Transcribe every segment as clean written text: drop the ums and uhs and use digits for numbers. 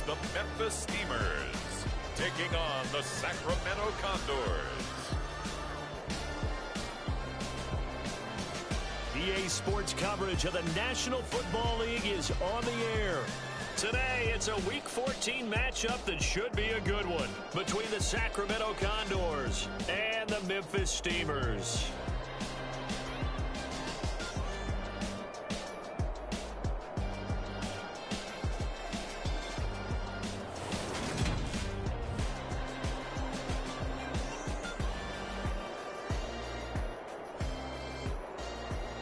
the Memphis Steamers, taking on the Sacramento Condors. EA Sports coverage of the National Football League is on the air. Today, it's a Week 14 matchup that should be a good one between the Sacramento Condors and the Memphis Steamers.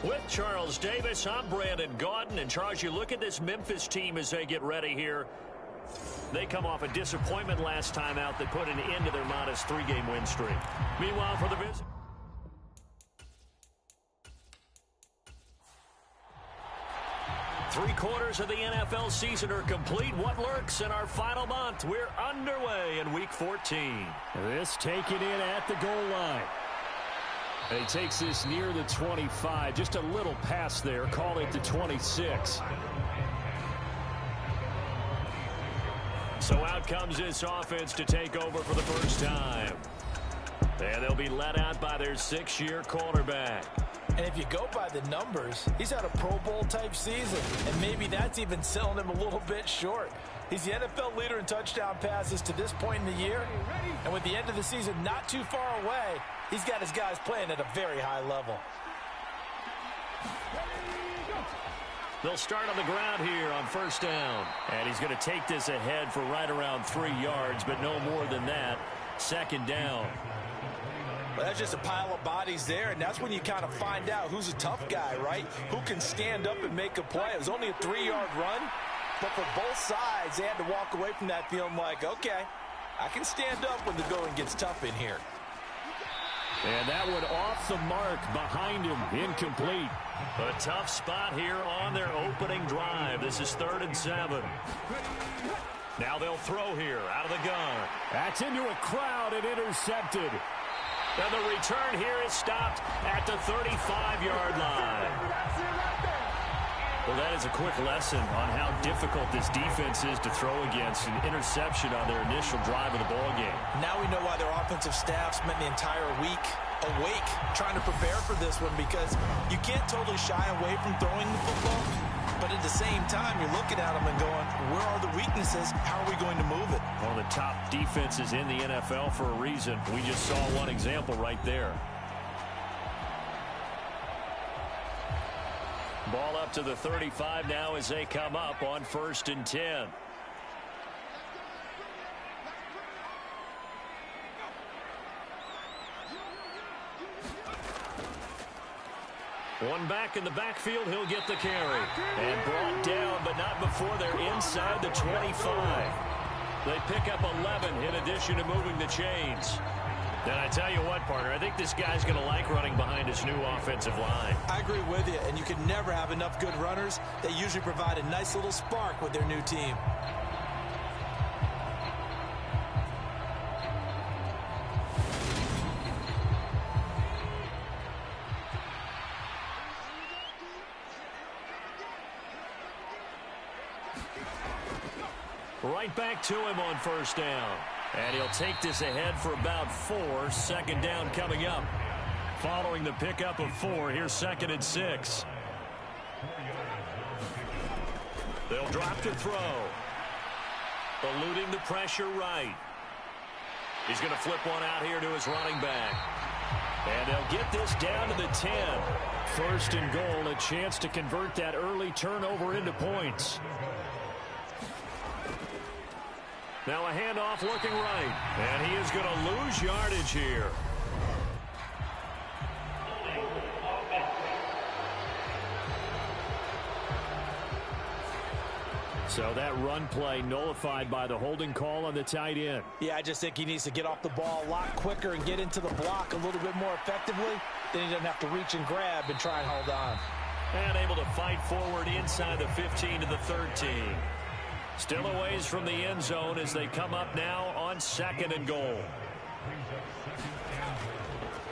With Charles Davis, I'm Brandon Gaudin. And Charles, you look at this Memphis team as they get ready here. They come off a disappointment last time out that put an end to their modest 3-game win streak. Meanwhile, for the visit, three-quarters of the NFL season are complete. What lurks in our final month? We're underway in Week 14. This taken in at the goal line. And he takes this near the 25. Just a little pass there. Call it the 26. So out comes this offense to take over for the first time. And they'll be let out by their 6-year quarterback. And if you go by the numbers, he's had a Pro Bowl type season. And maybe that's even selling him a little bit short. He's the NFL leader in touchdown passes to this point in the year. And with the end of the season not too far away, he's got his guys playing at a very high level. They'll start on the ground here on first down. And he's going to take this ahead for right around 3 yards, but no more than that. Second down. Well, that's just a pile of bodies there, and that's when you kind of find out who's a tough guy, right? Who can stand up and make a play. It was only a 3-yard run, but for both sides, they had to walk away from that feeling like, okay, I can stand up when the going gets tough in here. And that one off the mark behind him, incomplete. A tough spot here on their opening drive. This is 3rd and 7. Now they'll throw here out of the gun. That's into a crowd and intercepted. And the return here is stopped at the 35-yard line. Well, that is a quick lesson on how difficult this defense is to throw against. An interception on their initial drive of the ball game. Now we know why their offensive staff spent the entire week awake trying to prepare for this one, because you can't totally shy away from throwing the football. But at the same time, you're looking at them and going, where are the weaknesses? How are we going to move it? One of the top defenses in the NFL for a reason. We just saw one example right there. Ball up to the 35 now as they come up on 1st and 10. One back in the backfield, he'll get the carry. And brought down, but not before they're inside the 25. They pick up 11 in addition to moving the chains. And I tell you what, partner, I think this guy's going to like running behind his new offensive line. I agree with you, and you can never have enough good runners. They usually provide a nice little spark with their new team. Right back to him on first down. And he'll take this ahead for about 4. 2nd down coming up. Following the pickup of 4, here's 2nd and 6. They'll drop to throw. Eluding the pressure right. He's going to flip one out here to his running back. And they'll get this down to the 10. 1st and goal, a chance to convert that early turnover into points. Now a handoff looking right. And he is going to lose yardage here. So that run play nullified by the holding call on the tight end. Yeah, I just think he needs to get off the ball a lot quicker and get into the block a little bit more effectively. Then he doesn't have to reach and grab and try and hold on. And able to fight forward inside the 15 to the 13. Still a ways from the end zone as they come up now on 2nd and goal.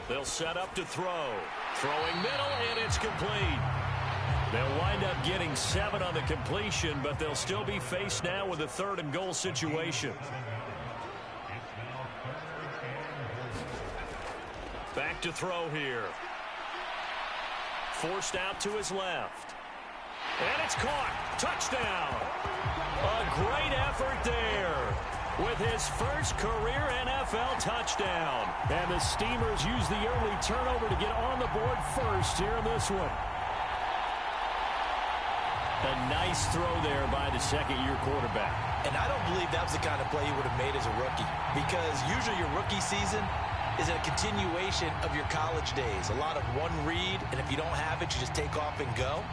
They'll set up to throw. Throwing middle, and it's complete. They'll wind up getting 7 on the completion, but they'll still be faced now with a 3rd and goal situation. Back to throw here. Forced out to his left. And it's caught. Touchdown. A great effort there with his first career NFL touchdown. And the Steamers use the early turnover to get on the board first here in this one. A nice throw there by the second-year quarterback. And I don't believe that was the kind of play he would have made as a rookie, because usually your rookie season is a continuation of your college days. A lot of one read, and if you don't have it, you just take off and go.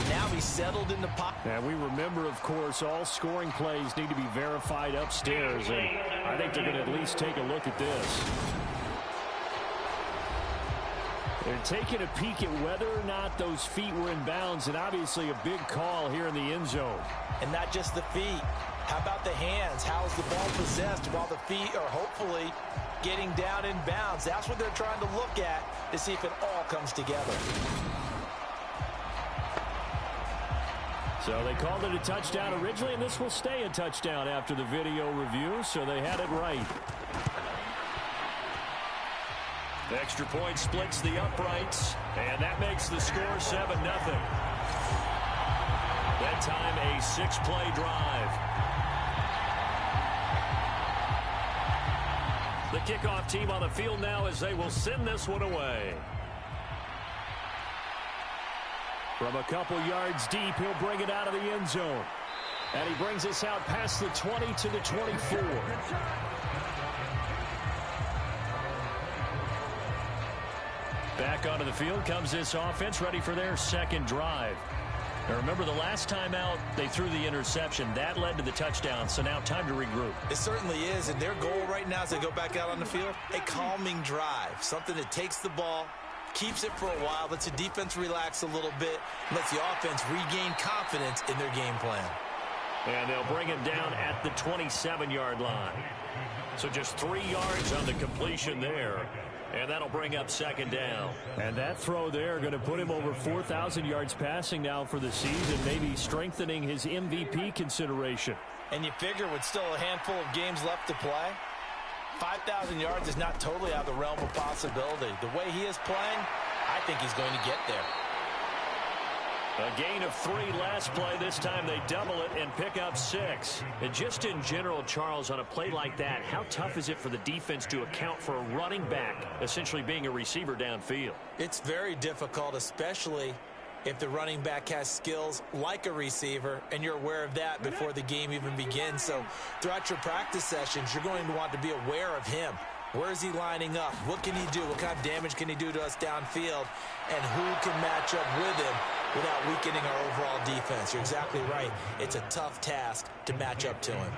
Now he's settled in the pocket. And we remember, of course, all scoring plays need to be verified upstairs, and I think they're going to at least take a look at this. They're taking a peek at whether or not those feet were in bounds, and obviously a big call here in the end zone. And not just the feet. How about the hands? How is the ball possessed while the feet are hopefully getting down in bounds? That's what they're trying to look at to see if it all comes together. So they called it a touchdown originally, and this will stay a touchdown after the video review, so they had it right. The extra point splits the uprights, and that makes the score 7-0. That time a 6-play drive. The kickoff team on the field now as they will send this one away. From a couple yards deep, he'll bring it out of the end zone. And he brings us out past the 20 to the 24. Back onto the field comes this offense, ready for their second drive. Now remember, the last time out, they threw the interception. That led to the touchdown, so now time to regroup. It certainly is, and their goal right now as they go back out on the field, a calming drive, something that takes the ball, keeps it for a while, lets the defense relax a little bit, lets the offense regain confidence in their game plan. And they'll bring him down at the 27-yard line. So just 3 yards on the completion there. And that'll bring up second down. And that throw there going to put him over 4,000 yards passing now for the season, maybe strengthening his MVP consideration. And you figure with still a handful of games left to play, 5,000 yards is not totally out of the realm of possibility. The way he is playing, I think he's going to get there. A gain of 3 last play. This time they double it and pick up 6. And just in general, Charles, on a play like that, how tough is it for the defense to account for a running back essentially being a receiver downfield? It's very difficult, especially if the running back has skills like a receiver, and you're aware of that before the game even begins. So throughout your practice sessions, you're going to want to be aware of him. Where is he lining up? What can he do? What kind of damage can he do to us downfield? And who can match up with him without weakening our overall defense? You're exactly right. It's a tough task to match up to him.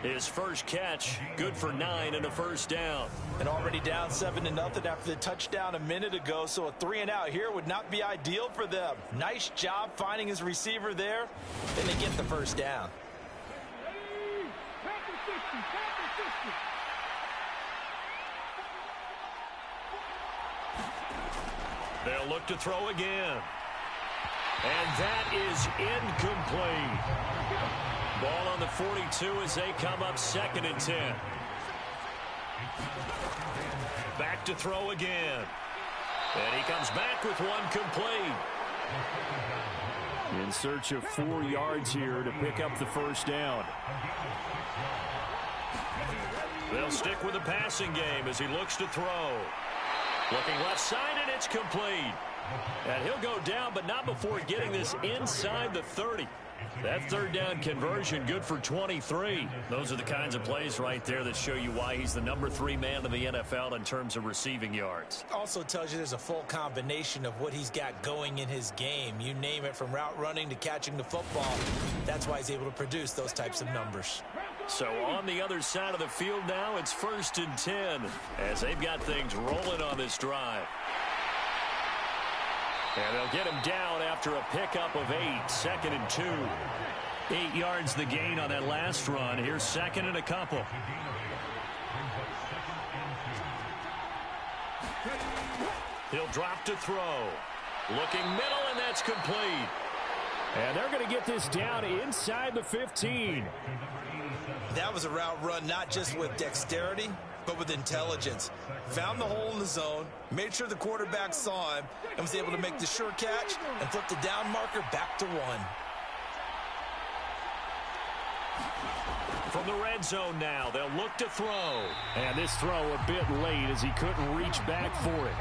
His first catch, good for 9 and a first down. And already down 7-0 after the touchdown a minute ago, so a 3-and-out here would not be ideal for them. Nice job finding his receiver there. Then they get the first down. They'll look to throw again. And that is incomplete. Ball on the 42 as they come up 2nd and 10. Back to throw again. And he comes back with one complete. In search of 4 yards here to pick up the first down. They'll stick with the passing game as he looks to throw. Looking left side, and it's complete. And he'll go down, but not before getting this inside the 30. That 3rd down conversion good for 23. Those are the kinds of plays right there that show you why he's the number 3 man in the NFL in terms of receiving yards. Also tells you there's a full combination of what he's got going in his game. You name it, from route running to catching the football. That's why he's able to produce those types of numbers. So on the other side of the field now, it's 1st and 10 as they've got things rolling on this drive. And they'll get him down after a pickup of 8, 2nd and 2. 8 yards the gain on that last run. Here's 2nd and a couple. He'll drop to throw. Looking middle, and that's complete. And they're going to get this down inside the 15. That was a route run not just with dexterity, but with intelligence. Found the hole in the zone, made sure the quarterback saw him, and was able to make the sure catch and flip the down marker back to 1. From the red zone now, they'll look to throw. And this throw a bit late as he couldn't reach back for it.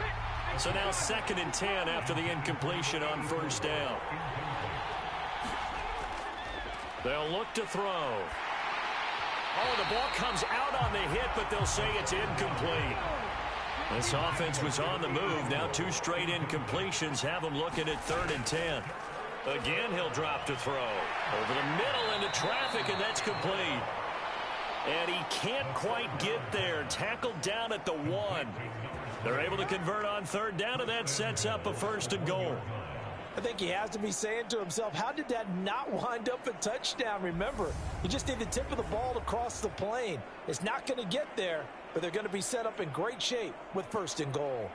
So now 2nd and 10 after the incompletion on 1st down. They'll look to throw. Oh, the ball comes out on the hit, but they'll say it's incomplete. This offense was on the move. Now 2 straight incompletions have them looking at 3rd and 10. Again, he'll drop to throw. Over the middle into traffic, and that's complete. And he can't quite get there. Tackled down at the 1. They're able to convert on 3rd down, and that sets up a 1st and goal. I think he has to be saying to himself, how did that not wind up a touchdown? Remember, you just need the tip of the ball to cross the plane. It's not going to get there, but they're going to be set up in great shape with 1st and goal.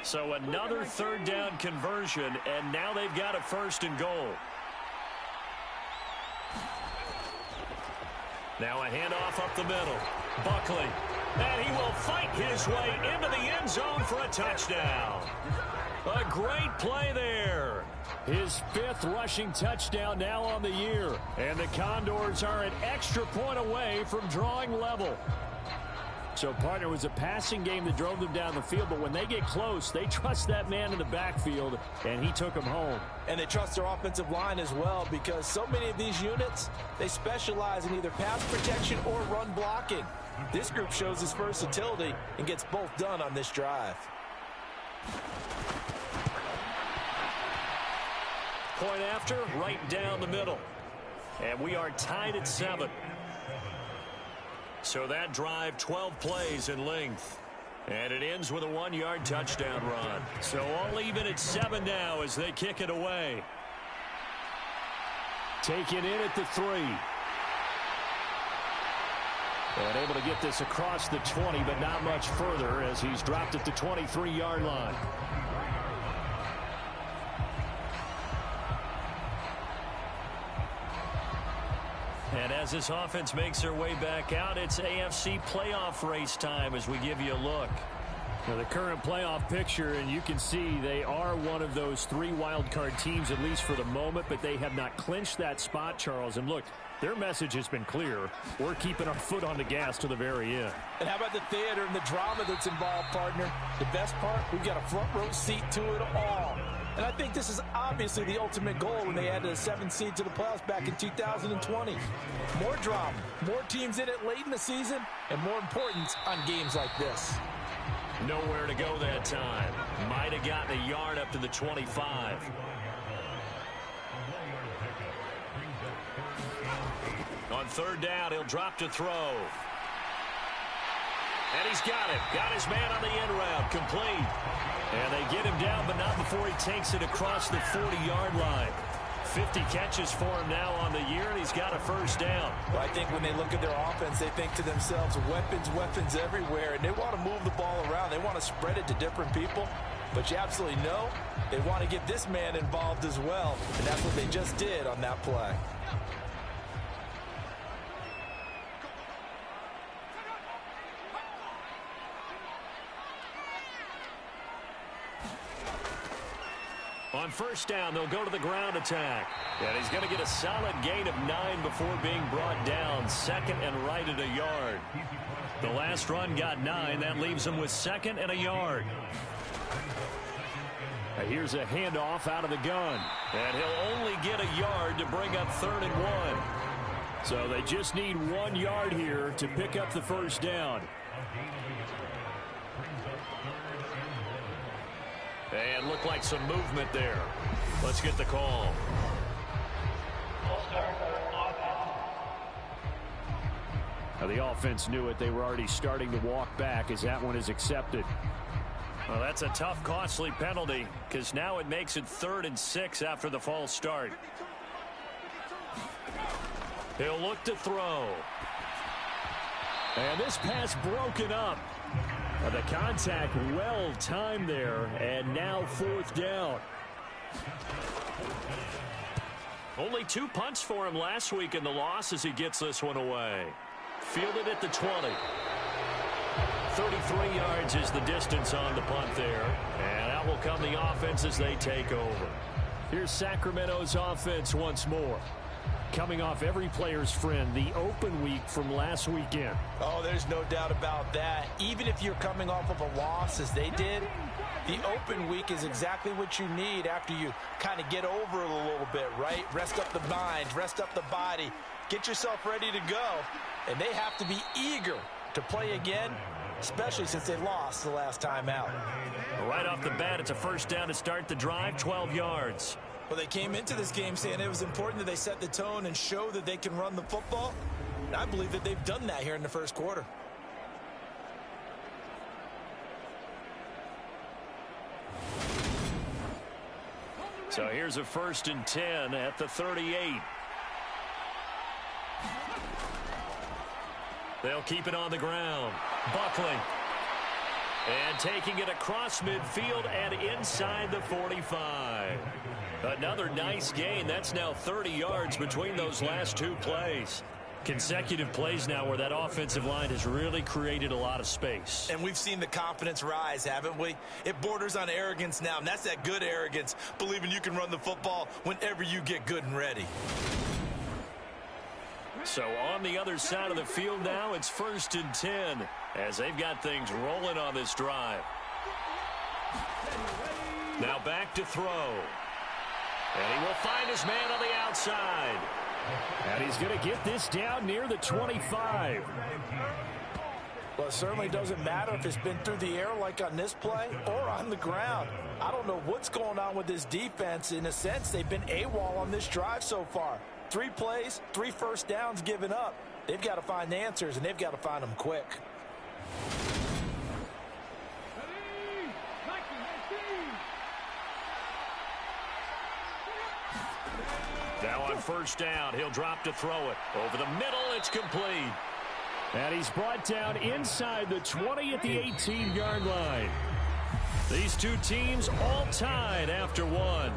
So another 3rd down conversion, and now they've got a 1st and goal. Now a handoff up the middle. Buckley. And he will fight his way into the end zone for a touchdown. A great play there. His 5th rushing touchdown now on the year. And the Condors are an extra point away from drawing level. So, partner, it was a passing game that drove them down the field, but when they get close, they trust that man in the backfield, and he took them home. And they trust their offensive line as well, because so many of these units, they specialize in either pass protection or run blocking. This group shows its versatility and gets both done on this drive. Point after, right down the middle. And we are tied at 7. So that drive, 12 plays in length. And it ends with a 1-yard touchdown run. So all even at 7 now as they kick it away. Taken in at the 3. And able to get this across the 20, but not much further as he's dropped at the 23-yard line. And as this offense makes their way back out, it's AFC playoff race time as we give you a look. Now the current playoff picture, and you can see they are one of those 3 wild card teams, at least for the moment, but they have not clinched that spot, Charles. And look, their message has been clear. We're keeping our foot on the gas to the very end. And how about the theater and the drama that's involved, partner? The best part, we've got a front row seat to it all. And I think this is obviously the ultimate goal when they added a 7th seed to the playoffs back in 2020. More drama, more teams in it late in the season, and more importance on games like this. Nowhere to go that time. Might have gotten a yard up to the 25. On 3rd down, he'll drop to throw. And he's got it. Got his man on the end route. Complete. And they get him down, but not before he takes it across the 40-yard line. 50 catches for him now on the year, and he's got a 1st down. Well, I think when they look at their offense, they think to themselves, weapons, weapons everywhere, and they want to move the ball around. They want to spread it to different people. But you absolutely know they want to get this man involved as well, and that's what they just did on that play. On 1st down, they'll go to the ground attack. And he's going to get a solid gain of 9 before being brought down. 2nd and right at a yard. The last run got 9. That leaves him with 2nd and a yard. Here's a handoff out of the gun. And he'll only get a yard to bring up 3rd and 1. So they just need 1 yard here to pick up the 1st down. And looked like some movement there. Let's get the call. Now the offense knew it. They were already starting to walk back as that one is accepted. Well, that's a tough, costly penalty because now it makes it 3rd and 6 after the false start. He'll look to throw. And this pass broken up. The contact well timed there, and now 4th down. Only 2 punts for him last week in the loss as he gets this one away. Fielded at the 20. 33 yards is the distance on the punt there. And out will come the offense as they take over. Here's Sacramento's offense once more. Coming off every player's friend, the open week from last weekend. Oh, there's no doubt about that. Even if you're coming off of a loss as they did, the open week is exactly what you need after you kind of get over it a little bit, right? Rest up the mind, rest up the body, get yourself ready to go. And they have to be eager to play again, especially since they lost the last time out. Right off the bat, it's a 1st down to start the drive, 12 yards. Well, they came into this game saying it was important that they set the tone and show that they can run the football. And I believe that they've done that here in the 1st quarter. So here's a 1st and 10 at the 38. They'll keep it on the ground. Buckley. And taking it across midfield and inside the 45. Another nice gain. That's now 30 yards between those last 2 plays. Consecutive plays now where that offensive line has really created a lot of space. And we've seen the confidence rise, haven't we? It borders on arrogance now, and that's that good arrogance, believing you can run the football whenever you get good and ready. So on the other side of the field now, it's 1st and 10 as they've got things rolling on this drive. Now back to throw. And he will find his man on the outside. And he's going to get this down near the 25. Well, it certainly doesn't matter if it's been through the air like on this play or on the ground. I don't know what's going on with this defense. In a sense, they've been AWOL on this drive so far. 3 plays, 3 1st downs given up. They've got to find answers, and they've got to find them quick. Now on 1st down, he'll drop to throw it. Over the middle, it's complete. And he's brought down inside the 20 at the 18-yard line. These 2 teams all tied after 1.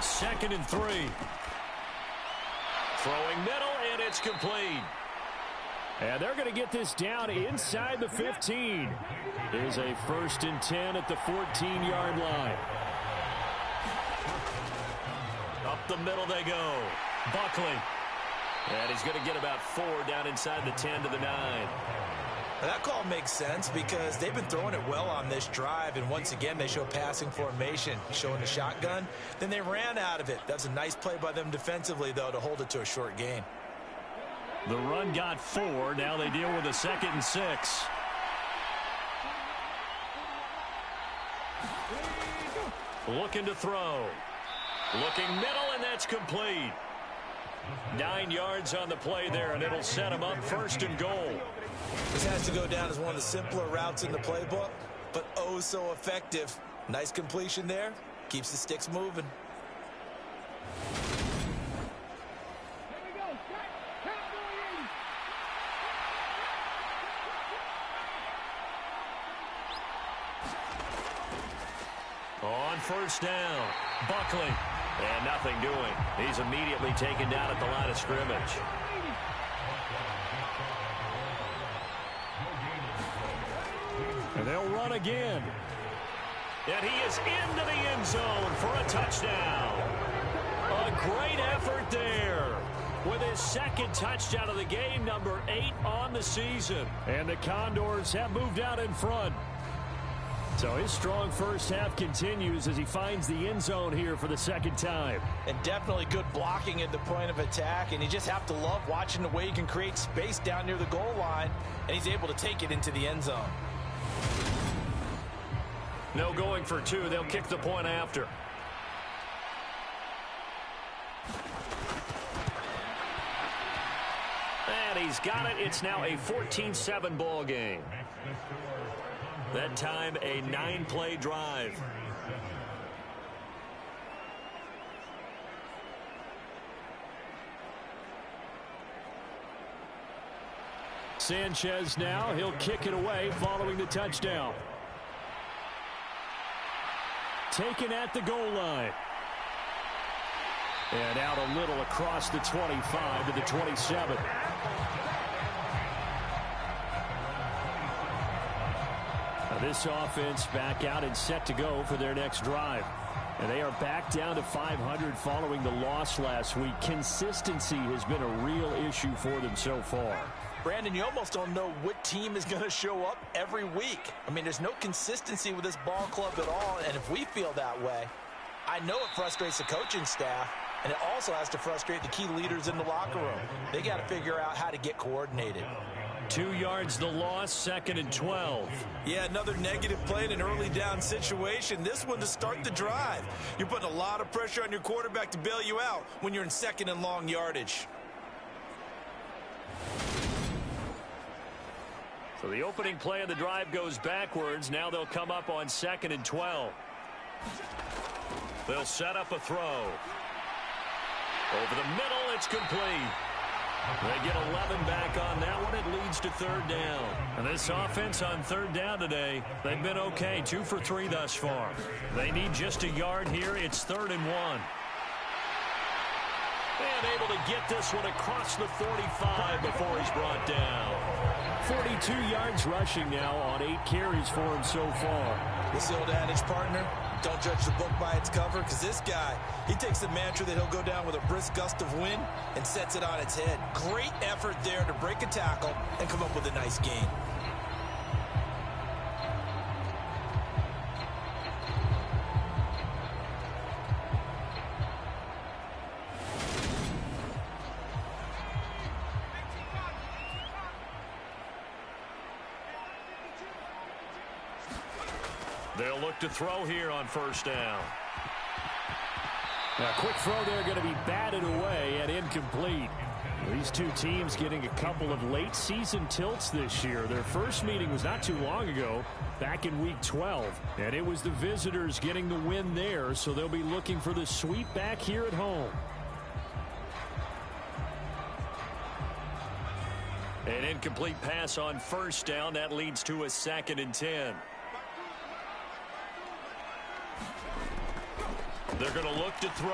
Second and 3. Throwing middle, and it's complete. And they're going to get this down inside the 15. Here's a 1st and 10 at the 14-yard line. Up the middle they go. Buckley. And he's going to get about 4 down inside the 10 to the 9. That call makes sense because they've been throwing it well on this drive, and once again they show passing formation, showing the shotgun. Then they ran out of it. That's a nice play by them defensively, though, to hold it to a short gain. The run got 4. Now they deal with a 2nd and 6. Looking to throw. Looking middle, and that's complete. 9 yards on the play there, and it'll set him up 1st and goal. This has to go down as one of the simpler routes in the playbook, but oh so effective. Nice completion there. Keeps the sticks moving. On 1st down, Buckley. And nothing doing. He's immediately taken down at the line of scrimmage. And they'll run again. And he is into the end zone for a touchdown. A great effort there. With his 2nd touchdown of the game, number 8 on the season. And the Condors have moved out in front. So his strong 1st half continues as he finds the end zone here for the 2nd time. And definitely good blocking at the point of attack. And you just have to love watching the way he can create space down near the goal line. And he's able to take it into the end zone. No going for 2. They'll kick the point after. And he's got it. It's now a 14-7 ball game. That time, a 9-play drive. Sanchez now. He'll kick it away following the touchdown. Taken at the goal line. And out a little across the 25 to the 27. Now this offense back out and set to go for their next drive. And they are back down to 500 following the loss last week. Consistency has been a real issue for them so far. Brandon, you almost don't know what team is going to show up every week. I mean, there's no consistency with this ball club at all, and if we feel that way, I know it frustrates the coaching staff, and it also has to frustrate the key leaders in the locker room. They got to figure out how to get coordinated. 2 yards the loss, 2nd and 12. Yeah, another negative play in an early down situation. This one to start the drive. You're putting a lot of pressure on your quarterback to bail you out when you're in 2nd and long yardage. So the opening play of the drive goes backwards. Now they'll come up on 2nd and 12. They'll set up a throw. Over the middle, it's complete. They get 11 back on that one. It leads to 3rd down. And this offense on 3rd down today, they've been okay. 2 for 3 thus far. They need just a yard here. It's 3rd and 1. And able to get this one across the 45 before he's brought down. 42 yards rushing now on 8 carries for him so far. This old adage, partner, don't judge the book by its cover, because this guy, he takes the mantra that he'll go down with a brisk gust of wind and sets it on its head. Great effort there to break a tackle and come up with a nice gain. They'll look to throw here on 1st down. Now, quick throw there going to be batted away and incomplete. These two teams getting a couple of late season tilts this year. Their first meeting was not too long ago, back in week 12. And it was the visitors getting the win there, so they'll be looking for the sweep back here at home. An incomplete pass on 1st down. That leads to a 2nd and 10. They're going to look to throw.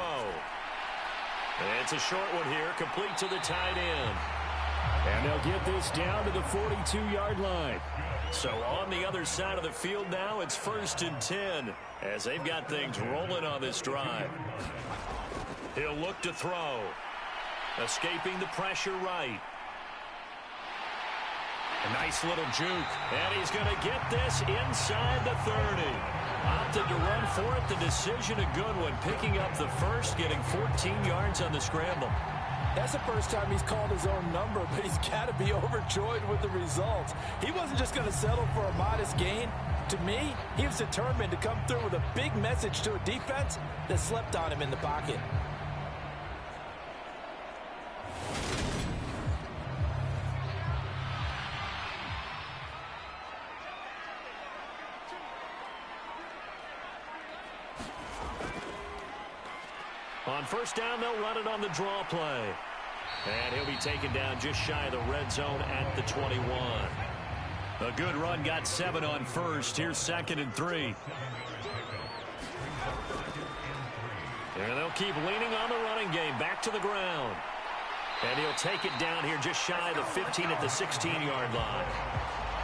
And it's a short one here, complete to the tight end. And they'll get this down to the 42-yard line. So on the other side of the field now, it's 1st and 10 as they've got things rolling on this drive. He'll look to throw. Escaping the pressure right. A nice little juke. And he's going to get this inside the 30. Opted to run for it. The decision a good one. Picking up the first, getting 14 yards on the scramble. That's the first time he's called his own number, but he's got to be overjoyed with the results. He wasn't just going to settle for a modest gain. To me, he was determined to come through with a big message to a defense that slept on him in the pocket. On 1st down, they'll run it on the draw play. And he'll be taken down just shy of the red zone at the 21. A good run, got 7 on 1st. Here's 2nd and 3. And they'll keep leaning on the running game. Back to the ground. And he'll take it down here just shy of the 15 at the 16-yard line.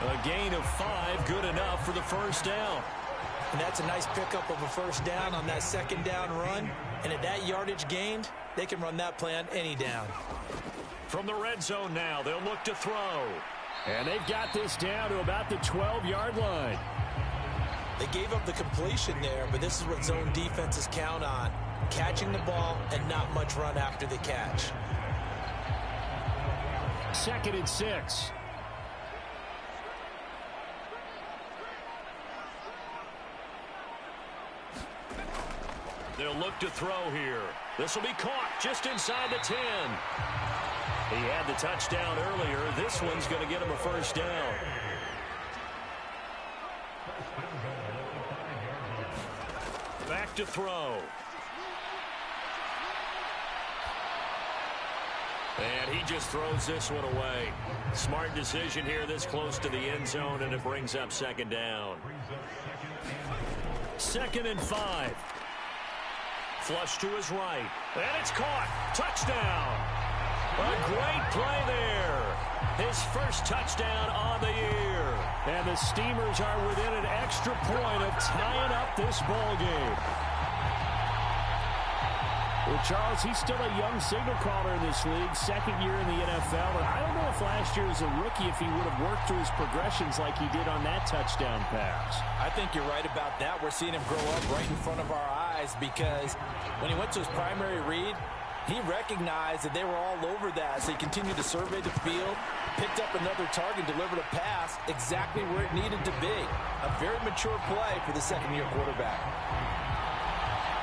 A gain of 5, good enough for the 1st down. And that's a nice pickup of a 1st down on that 2nd down run. And at that yardage gained, they can run that play on any down. From the red zone now, they'll look to throw. And they've got this down to about the 12-yard line. They gave up the completion there, but this is what zone defenses count on. Catching the ball and not much run after the catch. 2nd and 6. They'll look to throw here. This will be caught just inside the 10. He had the touchdown earlier. This one's going to get him a first down. Back to throw. And he just throws this one away. Smart decision here this close to the end zone, and it brings up second down. 2nd and 5. Flush to his right. And it's caught. Touchdown. A great play there. His first touchdown on the year. And the Steamers are within an extra point of tying up this ball game. Well, Charles, he's still a young signal caller in this league, second year in the NFL. And I don't know if last year as a rookie if he would have worked through his progressions like he did on that touchdown pass. I think you're right about that. We're seeing him grow up right in front of our eyes because when he went to his primary read, he recognized that they were all over that. So he continued to survey the field, picked up another target, delivered a pass exactly where it needed to be. A very mature play for the second-year quarterback.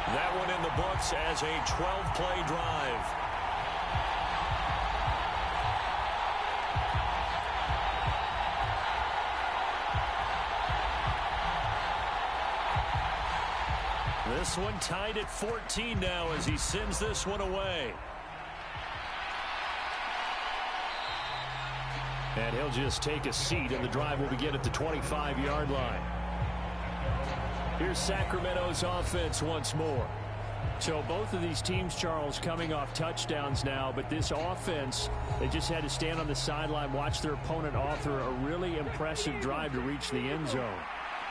That one in the books as a 12-play drive. This one tied at 14 now as he sends this one away. And he'll just take a seat, and the drive will begin at the 25-yard line. Here's Sacramento's offense once more. So both of these teams, Charles, coming off touchdowns now, but this offense, they just had to stand on the sideline, watch their opponent author a really impressive drive to reach the end zone.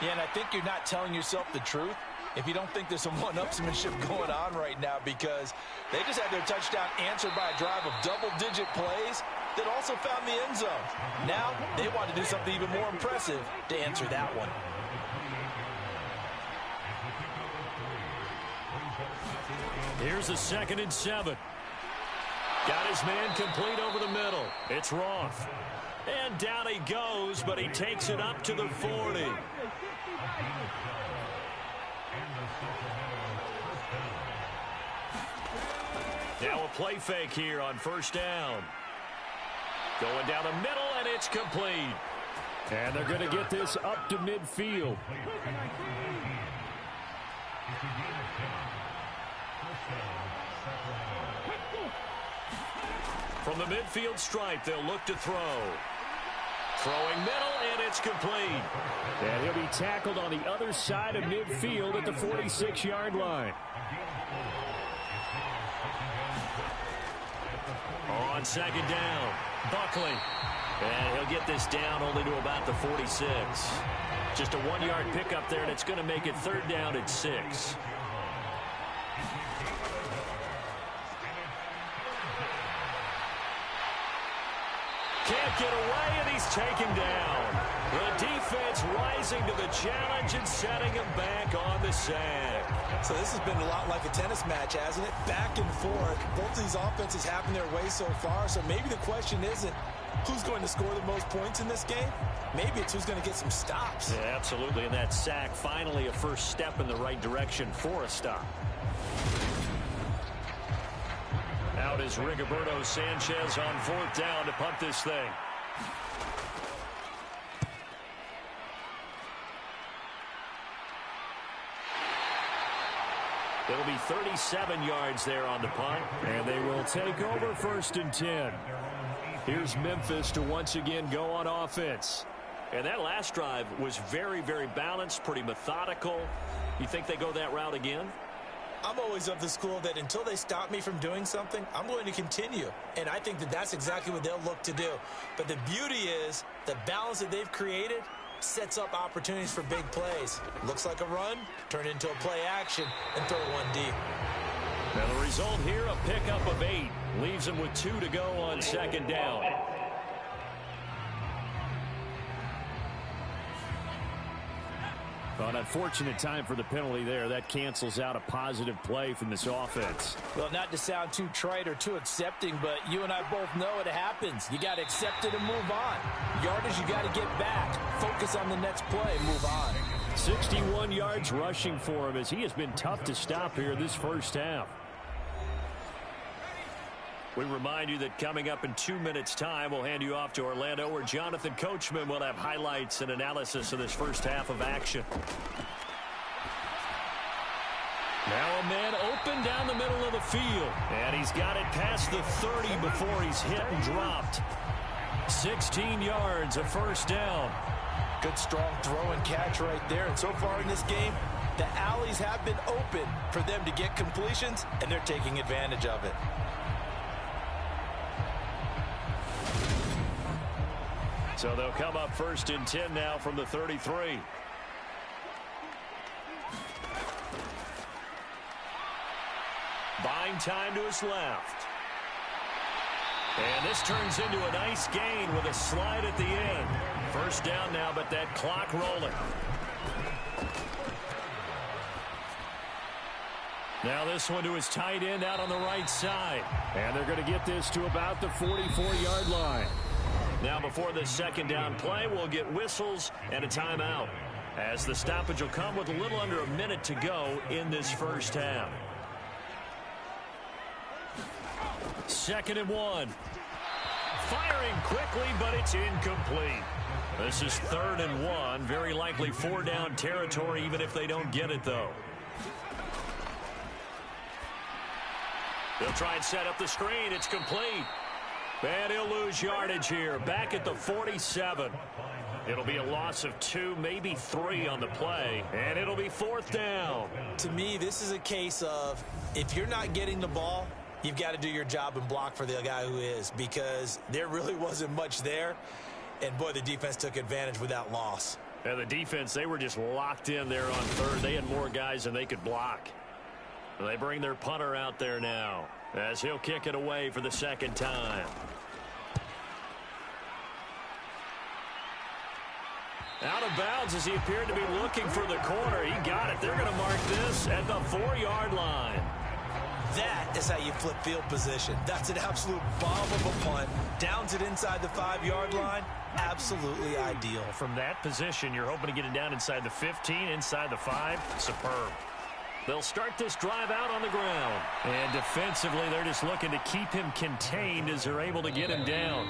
Yeah, and I think you're not telling yourself the truth if you don't think there's some one-upsmanship going on right now, because they just had their touchdown answered by a drive of double-digit plays that also found the end zone. Now they want to do something even more impressive to answer that one. Here's a 2nd and 7. Got his man complete over the middle. It's Roth. And down he goes, but he takes it up to the 40. Now a play fake here on first down. Going down the middle, and it's complete. And they're going to get this up to midfield. From the midfield stripe, they'll look to throw. Throwing middle, and it's complete. And he'll be tackled on the other side of midfield at the 46-yard line. On second down, Buckley. And he'll get this down only to about the 46. Just a 1-yard pickup there, and it's going to make it 3rd down at 6. Can't get away, and he's taken down. The defense rising to the challenge and setting him back on the sack. So this has been a lot like a tennis match, hasn't it? Back and forth. Both of these offenses having their way so far. So maybe the question isn't who's going to score the most points in this game. Maybe it's who's going to get some stops. Yeah, absolutely. And that sack, finally a first step in the right direction for a stop. Out is Rigoberto Sanchez on 4th down to punt this thing. It'll be 37 yards there on the punt. And they will take over 1st and 10. Here's Memphis to once again go on offense. And that last drive was very, very balanced, pretty methodical. You think they go that route again? I'm always of the school that until they stop me from doing something, I'm going to continue. And I think that that's exactly what they'll look to do. But the beauty is the balance that they've created sets up opportunities for big plays. Looks like a run, turn into a play action, and throw one deep. Now the result here, a pickup of 8. Leaves them with 2 to go on second down. Well, an unfortunate time for the penalty there. That cancels out a positive play from this offense. Well, not to sound too trite or too accepting, but you and I both know it happens. You got to accept it and move on. Yardage, you got to get back. Focus on the next play and move on. 61 yards rushing for him as he has been tough to stop here this first half. We remind you that coming up in 2 minutes' time, we'll hand you off to Orlando, where Jonathan Coachman will have highlights and analysis of this first half of action. Now a man open down the middle of the field. And he's got it past the 30 before he's hit and dropped. 16 yards, a first down. Good strong throw and catch right there. And so far in this game, the alleys have been open for them to get completions, and they're taking advantage of it. So they'll come up 1st and 10 now from the 33. Buying time to his left. And this turns into a nice gain with a slide at the end. First down now, but that clock rolling. Now this one to his tight end out on the right side. And they're going to get this to about the 44-yard line. Now before this second down play, we'll get whistles and a timeout, as the stoppage will come with a little under a minute to go in this first half. 2nd and 1. Firing quickly, but it's incomplete. This is 3rd and 1. Very likely 4-down territory, even if they don't get it, though. They'll try and set up the screen. It's complete. And he'll lose yardage here. Back at the 47. It'll be a loss of 2, maybe 3 on the play. And it'll be 4th down. To me, this is a case of if you're not getting the ball, you've got to do your job and block for the guy who is, because there really wasn't much there. And, boy, the defense took advantage with that loss. And the defense, they were just locked in there on 3rd. They had more guys than they could block. And they bring their punter out there now, as he'll kick it away for the 2nd time. Out of bounds as he appeared to be looking for the corner. He got it. They're going to mark this at the 4-yard line. That is how you flip field position. That's an absolute bomb of a punt. Downs it inside the 5-yard line. Absolutely ideal. From that position, you're hoping to get it down inside the 15, inside the 5. Superb. They'll start this drive out on the ground. And defensively, they're just looking to keep him contained as they're able to get him down.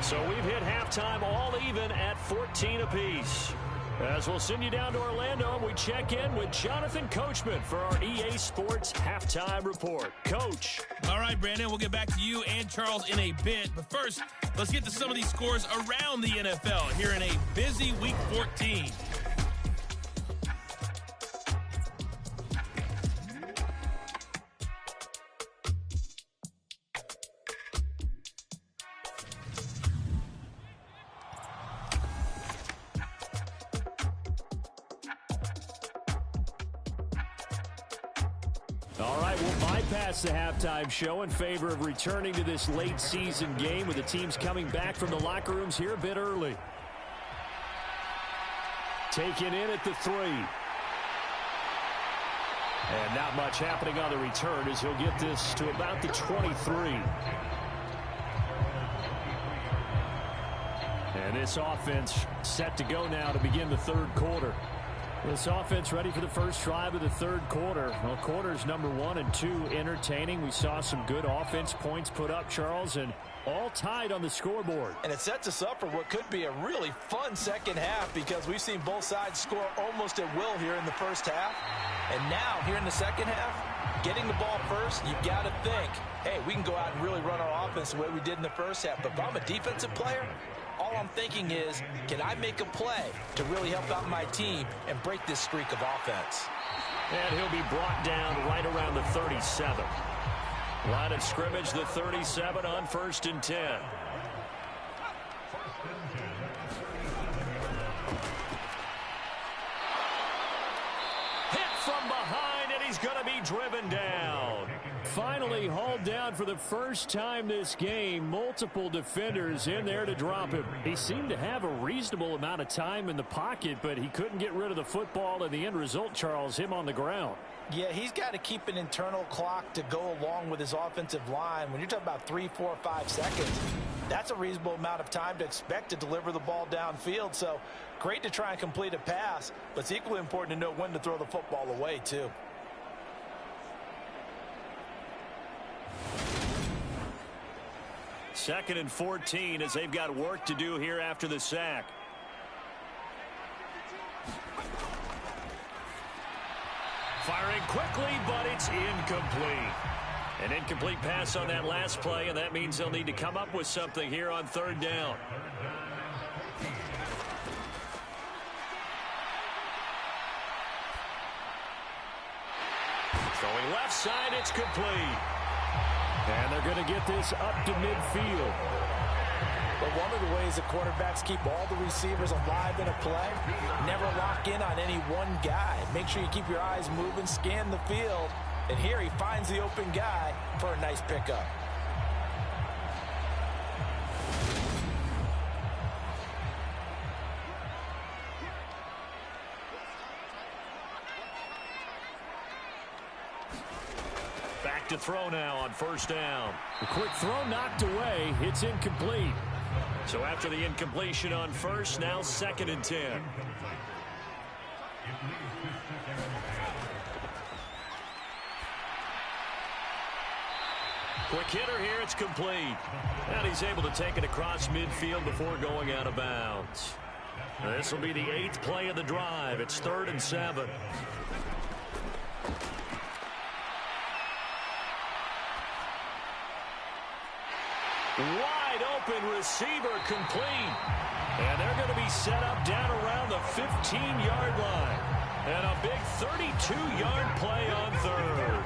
So we've hit halftime all even at 14 apiece. As we'll send you down to Orlando, and we check in with Jonathan Coachman for our EA Sports Halftime Report. Coach. All right, Brandon, we'll get back to you and Charles in a bit. But first, let's get to some of these scores around the NFL here in a busy Week 14. All right, we'll bypass the halftime show in favor of returning to this late season game with the teams coming back from the locker rooms here a bit early. Taken in at the 3. And not much happening on the return as he'll get this to about the 23. And this offense set to go now to begin the 3rd quarter. This offense ready for the first drive of the 3rd quarter. Well, quarters number 1 and 2 entertaining. We saw some good offense points put up, Charles, and all tied on the scoreboard. And it sets us up for what could be a really fun second half, because we've seen both sides score almost at will here in the first half. And now, here in the second half, getting the ball first, you've got to think, hey, we can go out and really run our offense the way we did in the first half. But if I'm a defensive player, all I'm thinking is, can I make a play to really help out my team and break this streak of offense? And he'll be brought down right around the 37. Line of scrimmage, the 37 on 1st and 10. Hit from behind, and he's going to be driven down. Finally hauled down for the first time this game. Multiple defenders in there to drop him. He seemed to have a reasonable amount of time in the pocket, but he couldn't get rid of the football, and the end result, Charles, him on the ground. Yeah, he's got to keep an internal clock to go along with his offensive line. When you're talking about 3, 4, 5 seconds, that's a reasonable amount of time to expect to deliver the ball downfield. So great to try and complete a pass, but it's equally important to know when to throw the football away, too. 2nd and 14 as they've got work to do here after the sack. Firing quickly, but it's incomplete. An incomplete pass on that last play, and that means they'll need to come up with something here on 3rd down. Throwing left side, it's complete. And they're going to get this up to midfield. But one of the ways the quarterbacks keep all the receivers alive in a play, never lock in on any one guy. Make sure you keep your eyes moving, scan the field, and here he finds the open guy for a nice pickup. Back to throw now on 1st down. A quick throw knocked away. It's incomplete. So after the incompletion on 1st, now 2nd and 10. Quick hitter here, it's complete. And he's able to take it across midfield before going out of bounds. This will be the 8th play of the drive. It's 3rd and 7. Wide open receiver complete. And they're going to be set up down around the 15-yard line. And a big 32-yard play on 3rd.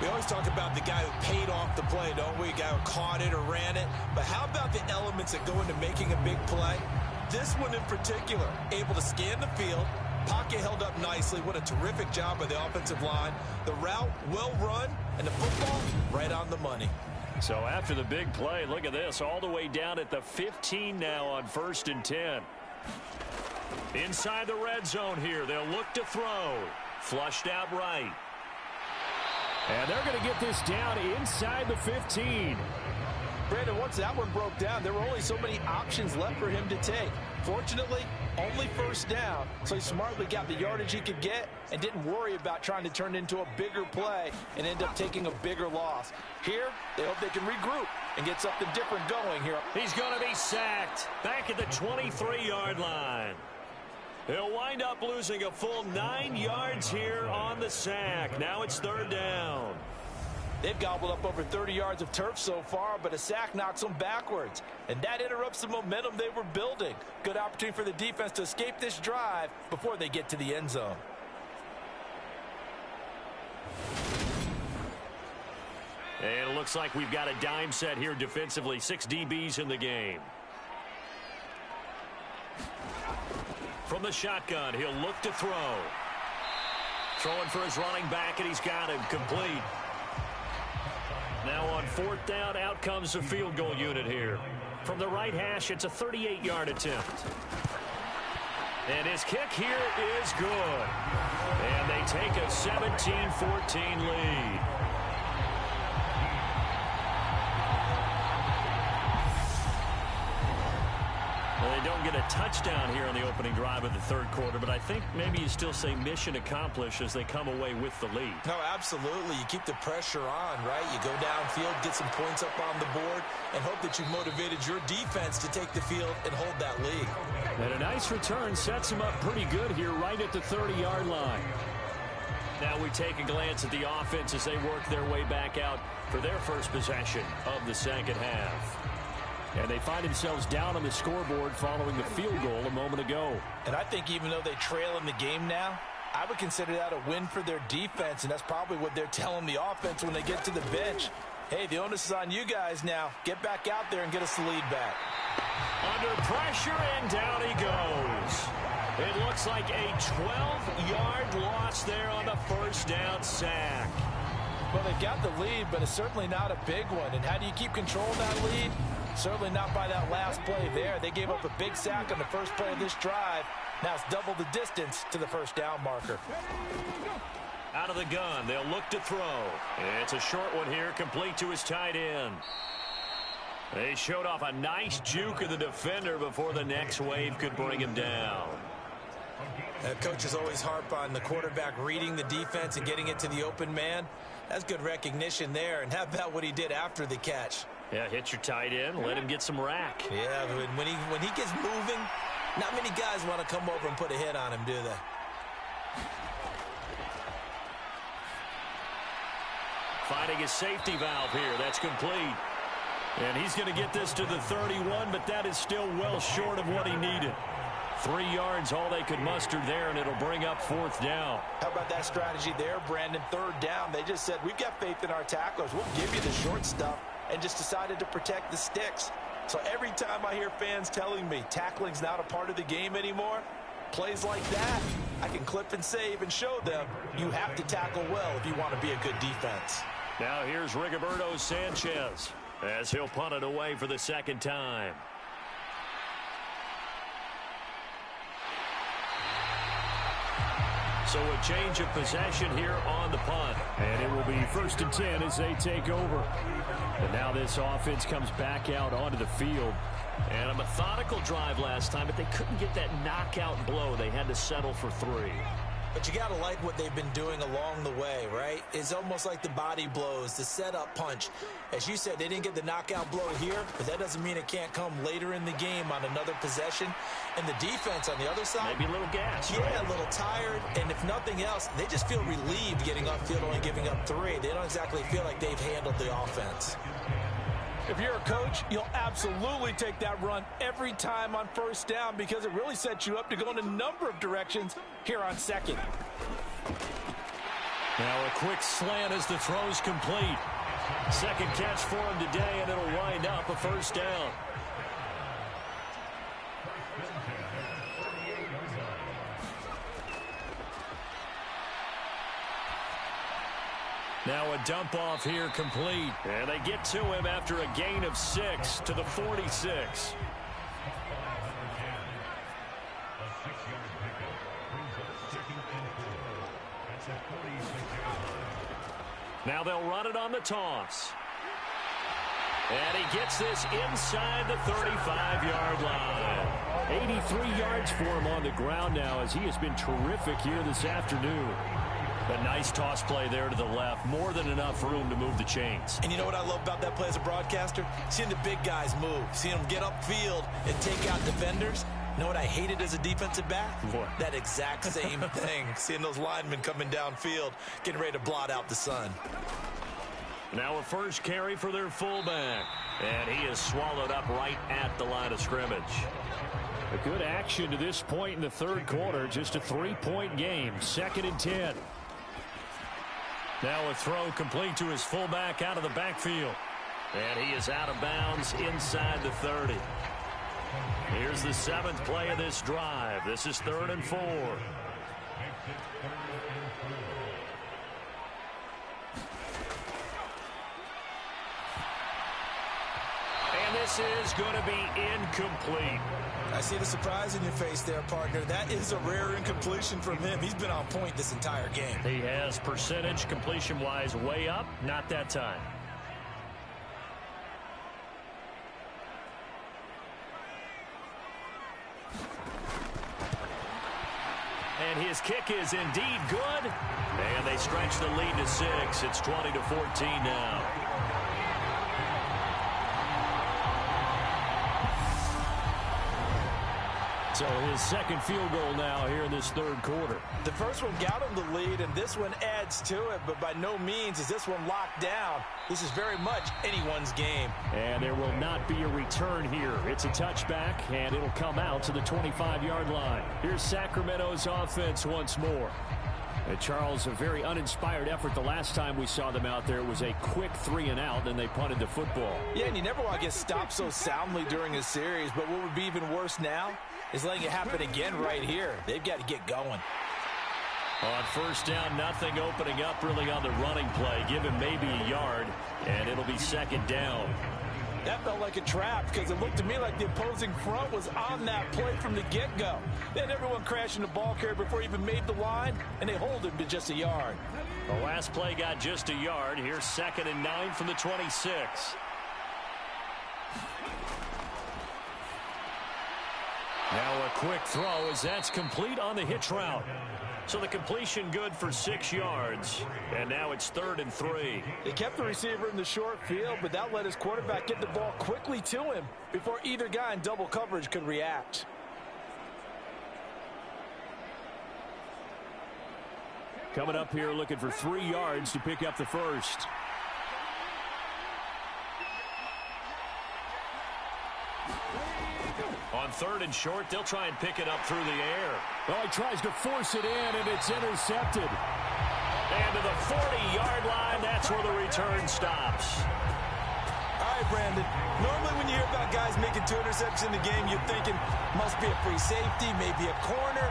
We always talk about the guy who paid off the play, don't we? A guy who caught it or ran it. But how about the elements that go into making a big play? This one in particular, able to scan the field, pocket held up nicely. What a terrific job by the offensive line. The route, well run, and the football, right on the money. So after the big play, look at this, all the way down at the 15 now on 1st and 10. Inside the red zone here, they'll look to throw. Flushed out right. And they're going to get this down inside the 15. Brandon, once that one broke down, there were only so many options left for him to take. Fortunately, only 1st down, so he smartly got the yardage he could get and didn't worry about trying to turn it into a bigger play and end up taking a bigger loss. Here, they hope they can regroup and get something different going here. He's going to be sacked back at the 23-yard line. He'll wind up losing a full 9 yards here on the sack. Now it's 3rd down. They've gobbled up over 30 yards of turf so far, but a sack knocks them backwards. And that interrupts the momentum they were building. Good opportunity for the defense to escape this drive before they get to the end zone. And it looks like we've got a dime set here defensively. 6 DBs in the game. From the shotgun, he'll look to throw. Throwing for his running back, and he's got him complete. Now on 4th down, out comes the field goal unit here. From the right hash, it's a 38-yard attempt. And his kick here is good. And they take a 17-14 lead. Well, they don't get a touchdown here on the opening drive of the 3rd quarter, but I think maybe you still say mission accomplished as they come away with the lead. No, absolutely. You keep the pressure on, right? You go downfield, get some points up on the board, and hope that you've motivated your defense to take the field and hold that lead. And a nice return sets them up pretty good here right at the 30-yard line. Now we take a glance at the offense as they work their way back out for their first possession of the 2nd half. And they find themselves down on the scoreboard following the field goal a moment ago. And I think even though they trail in the game now, I would consider that a win for their defense, and that's probably what they're telling the offense when they get to the bench. Hey, the onus is on you guys now. Get back out there and get us the lead back. Under pressure, and down he goes. It looks like a 12-yard loss there on the 1st down sack. Well, they got the lead, but it's certainly not a big one. And how do you keep control of that lead? Certainly not by that last play there. They gave up a big sack on the first play of this drive. Now it's double the distance to the 1st down marker. Out of the gun, they'll look to throw. It's a short one here, complete to his tight end. They showed off a nice juke of the defender before the next wave could bring him down. Coaches always harp on the quarterback reading the defense and getting it to the open man. That's good recognition there. And how about what he did after the catch? Yeah, hit your tight end. Let him get some rack. Yeah, when he gets moving, not many guys want to come over and put a hit on him, do they? Finding his safety valve here. That's complete. And he's going to get this to the 31, but that is still well short of what he needed. 3 yards, all they could muster there, and it'll bring up 4th down. How about that strategy there, Brandon? 3rd down. They just said, we've got faith in our tacklers. We'll give you the short stuff, and just decided to protect the sticks. So every time I hear fans telling me tackling's not a part of the game anymore, plays like that, I can clip and save and show them you have to tackle well if you want to be a good defense. Now here's Rigoberto Sanchez as he'll punt it away for the 2nd time. So a change of possession here on the punt. And it will be 1st and 10 as they take over. And now this offense comes back out onto the field. And a methodical drive last time, but they couldn't get that knockout blow. They had to settle for 3. But you got to like what they've been doing along the way, right? It's almost like the body blows, the setup punch. As you said, they didn't get the knockout blow here, but that doesn't mean it can't come later in the game on another possession. And the defense on the other side, maybe a little gas. Yeah, right? A little tired. And if nothing else, they just feel relieved getting upfield, only giving up 3. They don't exactly feel like they've handled the offense. If you're a coach, you'll absolutely take that run every time on 1st down because it really sets you up to go in a number of directions here on 2nd. Now a quick slant as the throw's complete. 2nd catch for him today, and it'll wind up a 1st down. Now a dump off here complete. And they get to him after a gain of 6 to the 46. Now they'll run it on the toss. And he gets this inside the 35-yard line. 83 yards for him on the ground now as he has been terrific here this afternoon. A nice toss play there to the left. More than enough room to move the chains. And you know what I love about that play as a broadcaster? Seeing the big guys move. Seeing them get upfield and take out defenders. You know what I hated as a defensive back? What? That exact same thing. Seeing those linemen coming downfield, getting ready to blot out the sun. Now a 1st carry for their fullback. And he is swallowed up right at the line of scrimmage. A good action to this point in the 3rd quarter. Just a 3-point game. 2nd and 10. Now a throw complete to his fullback out of the backfield. And he is out of bounds inside the 30. Here's the 7th play of this drive. This is 3rd and 4. And this is going to be incomplete. I see the surprise in your face there, partner. That is a rare incompletion from him. He's been on point this entire game. He has percentage completion-wise way up. Not that time. And his kick is indeed good. And they stretch the lead to 6. It's 20-14 now. So his 2nd field goal now here in this 3rd quarter. The first one got him the lead, and this one adds to it, but by no means is this one locked down. This is very much anyone's game. And there will not be a return here. It's a touchback, and it'll come out to the 25-yard line. Here's Sacramento's offense once more. And Charles, a very uninspired effort the last time we saw them out there. It was a quick 3-and-out, and they punted the football. Yeah, and you never want to get stopped so soundly during a series, but what would be even worse now is letting it happen again right here. They've got to get going. On 1st down, nothing opening up really on the running play. Give him maybe a yard, and it'll be 2nd down. That felt like a trap because it looked to me like the opposing front was on that play from the get-go. They had everyone crashing the ball carrier before he even made the line, and they hold him to just a yard. The last play got just a yard. Here's 2nd and 9 from the 26. Now a quick throw as that's complete on the hitch route. So the completion good for 6 yards, and now it's 3rd and 3. They kept the receiver in the short field, but that let his quarterback get the ball quickly to him before either guy in double coverage could react. Coming up here looking for 3 yards to pick up the first. On 3rd and short, they'll try and pick it up through the air. Well, he tries to force it in, and it's intercepted. And to the 40-yard line, that's where the return stops. All right, Brandon. Normally when you hear about guys making 2 interceptions in the game, you're thinking must be a free safety, maybe a corner.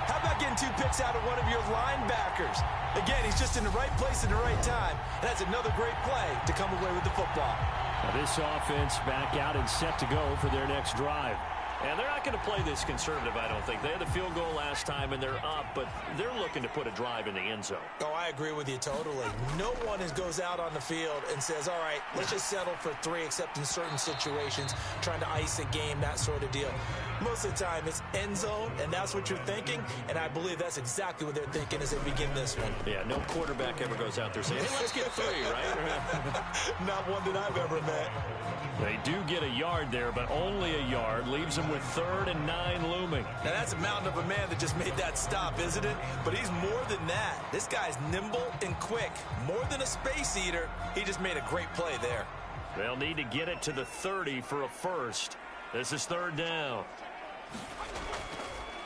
How about getting 2 picks out of one of your linebackers? Again, he's just in the right place at the right time, and that's another great play to come away with the football. Now this offense back out and set to go for their next drive. And they're not going to play this conservative, I don't think. They had the field goal last time, and they're up, but they're looking to put a drive in the end zone. Oh, I agree with you totally. No one goes out on the field and says, all right, let's just settle for 3, except in certain situations, trying to ice a game, that sort of deal. Most of the time, it's end zone, and that's what you're thinking, and I believe that's exactly what they're thinking as they begin this one. Yeah, no quarterback ever goes out there saying, hey, let's get 3, right? Not one that I've ever met. They do get a yard there, but only a yard. Leaves them with 3rd and 9 looming. Now, that's a mountain of a man that just made that stop, isn't it? But he's more than that. This guy's nimble and quick. More than a space eater. He just made a great play there. They'll need to get it to the 30 for a first. This is 3rd down.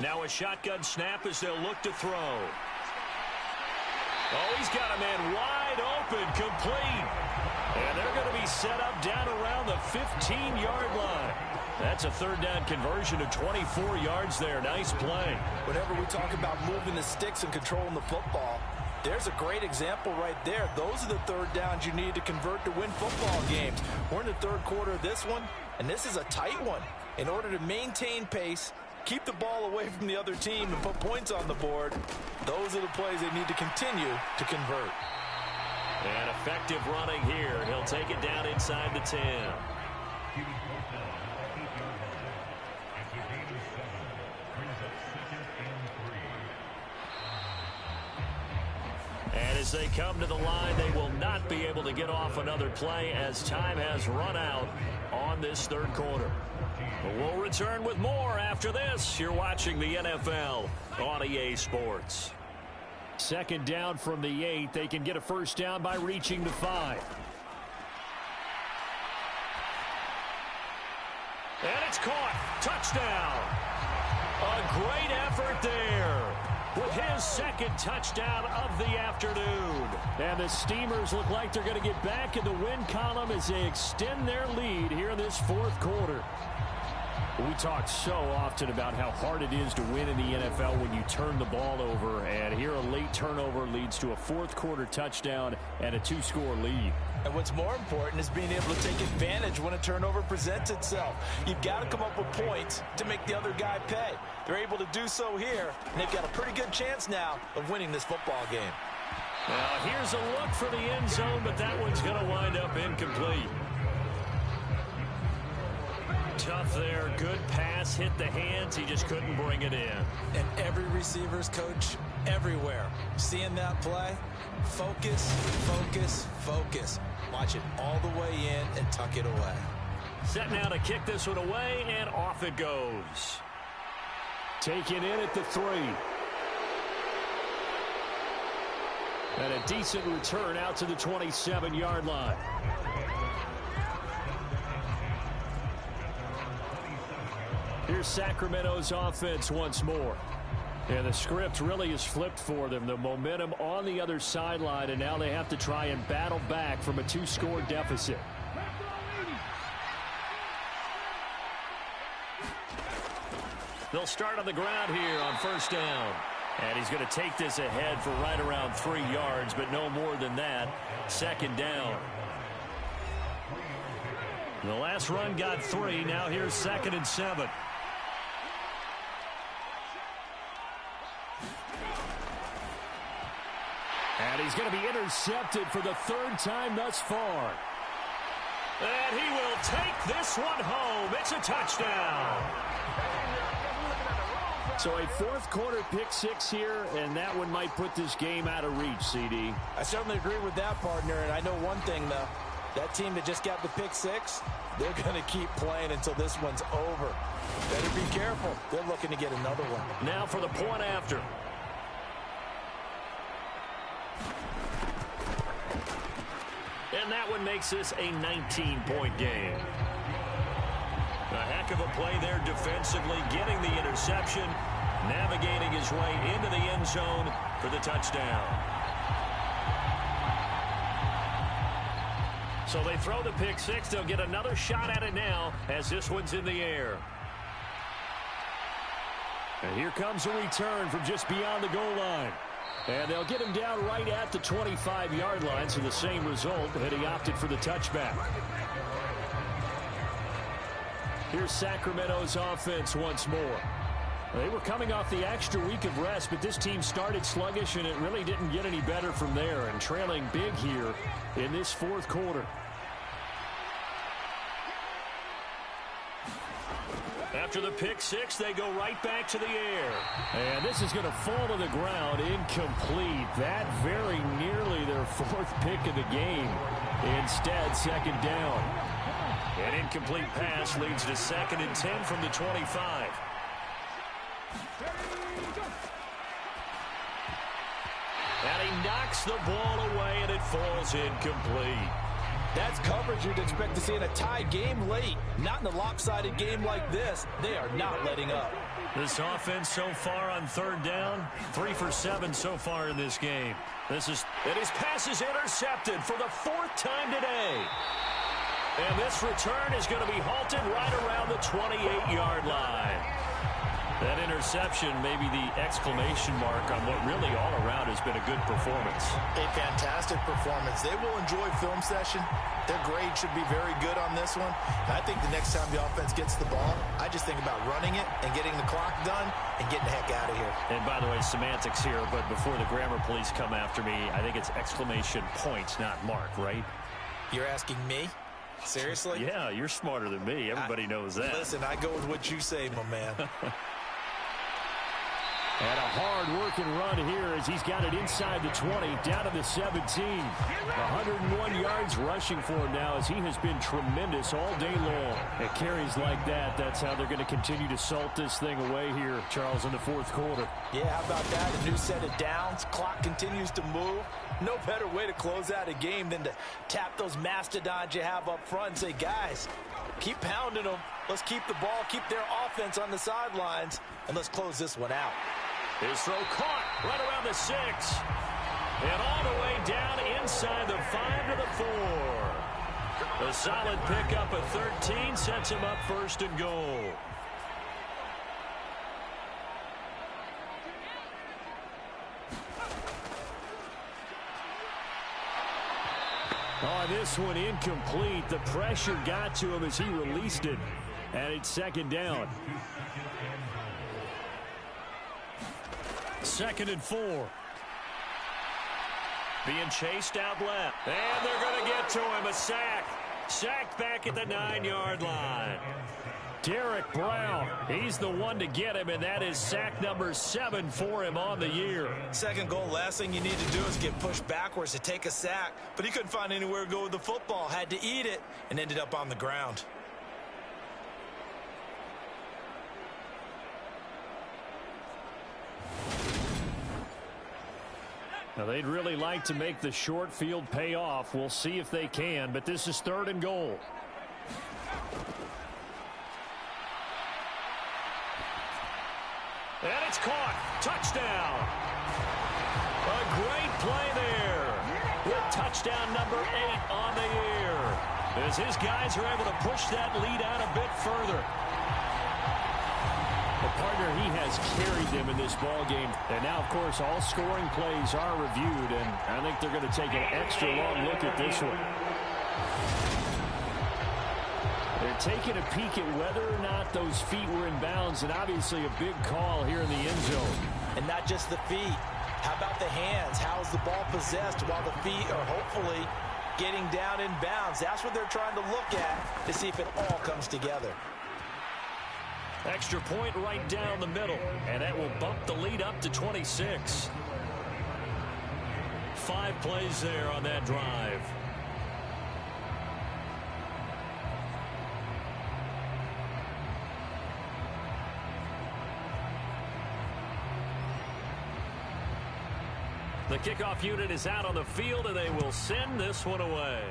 Now a shotgun snap as they'll look to throw. Oh, he's got a man wide open, complete. And they're going to be set up down around the 15-yard line. That's a 3rd down conversion of 24 yards there. Nice play. Whenever we talk about moving the sticks and controlling the football, there's a great example right there. Those are the 3rd downs you need to convert to win football games. We're in the 3rd quarter of this one, and this is a tight one. In order to maintain pace, keep the ball away from the other team, and put points on the board, those are the plays they need to continue to convert. And effective running here. He'll take it down inside the 10. And as they come to the line, they will not be able to get off another play as time has run out on this 3rd quarter. But we'll return with more after this. You're watching the NFL on EA Sports. 2nd down from the 8. They can get a first down by reaching the 5. And it's caught. Touchdown. A great effort there with his 2nd touchdown of the afternoon. And the Steamers look like they're going to get back in the win column as they extend their lead here in this 4th quarter. We talk so often about how hard it is to win in the NFL when you turn the ball over, and here a late turnover leads to a 4th quarter touchdown and a 2-score lead. And what's more important is being able to take advantage when a turnover presents itself. You've got to come up with points to make the other guy pay. They're able to do so here, and they've got a pretty good chance now of winning this football game. Now here's a look for the end zone, but that one's going to wind up incomplete. Tough there. Good pass. Hit the hands. He just couldn't bring it in. And every receiver's coach everywhere. Seeing that play, focus, focus, focus. Watch it all the way in and tuck it away. Set now to kick this one away, and off it goes. Taken in at the 3. And a decent return out to the 27-yard line. Here's Sacramento's offense once more. And the script really is flipped for them. The momentum on the other sideline, and now they have to try and battle back from a 2-score deficit. They'll start on the ground here on 1st down. And he's going to take this ahead for right around 3 yards, but no more than that. 2nd down. The last run got 3. Now here's 2nd and 7. And he's going to be intercepted for the 3rd time thus far. And he will take this one home. It's a touchdown. So a fourth quarter pick six here, and that one might put this game out of reach, CD. I certainly agree with that, partner, and I know one thing, though. That team that just got the pick six, they're going to keep playing until this one's over. Better be careful. They're looking to get another one. Now for the point after. And that one makes this a 19-point game. A heck of a play there defensively, getting the interception, navigating his way into the end zone for the touchdown. So they throw the pick six. They'll get another shot at it now as this one's in the air. And here comes a return from just beyond the goal line. And they'll get him down right at the 25-yard line, so the same result, but he opted for the touchback. Here's Sacramento's offense once more. They were coming off the extra week of rest, but this team started sluggish, and it really didn't get any better from there, and trailing big here in this fourth quarter. After the pick six, they go right back to the air. And this is going to fall to the ground incomplete. That very nearly their fourth pick of the game. Instead, second down. An incomplete pass leads to 2nd and 10 from the 25. And he knocks the ball away, and it falls incomplete. That's coverage you'd expect to see in a tied game late. Not in a lopsided game like this. They are not letting up. This offense so far on 3rd down, 3 for 7 so far in this game. And his pass is intercepted for the 4th time today. And this return is going to be halted right around the 28-yard line. That interception may be the exclamation mark on what really all around has been a good performance. A fantastic performance. They will enjoy film session. Their grade should be very good on this one. And I think the next time the offense gets the ball, I just think about running it and getting the clock done and getting the heck out of here. And by the way, semantics here, but before the grammar police come after me, I think it's exclamation points, not mark, right? You're asking me? Seriously? Yeah, you're smarter than me. Everybody knows that. Listen, I go with what you say, my man. And a hard-working run here as he's got it inside the 20, down to the 17. 101 yards rushing for him now as he has been tremendous all day long. At carries like that, that's how they're going to continue to salt this thing away here, Charles, in the fourth quarter. Yeah, how about that? A new set of downs. Clock continues to move. No better way to close out a game than to tap those mastodons you have up front and say, guys, keep pounding them. Let's keep the ball, keep their offense on the sidelines, and let's close this one out. His throw caught right around the 6. And all the way down inside the 5 to the 4. A solid pickup of 13 sets him up 1st and goal. Oh, this one incomplete. The pressure got to him as he released it. And it's 2nd down. 2nd and 4. Being chased out left. And they're going to get to him. A sack. Sacked back at the 9-yard line. Derek Brown, he's the one to get him, and that is sack number 7 for him on the year. Second goal, last thing you need to do is get pushed backwards to take a sack. But he couldn't find anywhere to go with the football. Had to eat it and ended up on the ground. Now, they'd really like to make the short field pay off. We'll see if they can, but this is 3rd and goal. And it's caught. Touchdown. A great play there. With touchdown number 8 on the year. As his guys are able to push that lead out a bit further. The partner, he has carried them in this ball game. And now, of course, all scoring plays are reviewed, and I think they're going to take an extra long look at this one. They're taking a peek at whether or not those feet were in bounds, and obviously a big call here in the end zone. And not just the feet. How about the hands? How is the ball possessed while the feet are hopefully getting down in bounds? That's what they're trying to look at to see if it all comes together. Extra point right down the middle, and that will bump the lead up to 26. 5 plays there on that drive. The kickoff unit is out on the field, and they will send this one away.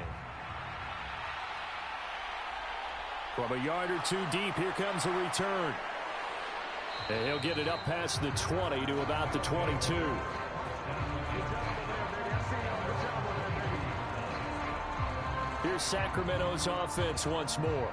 From a yard or two deep, here comes a return. And he'll get it up past the 20 to about the 22. Here's Sacramento's offense once more.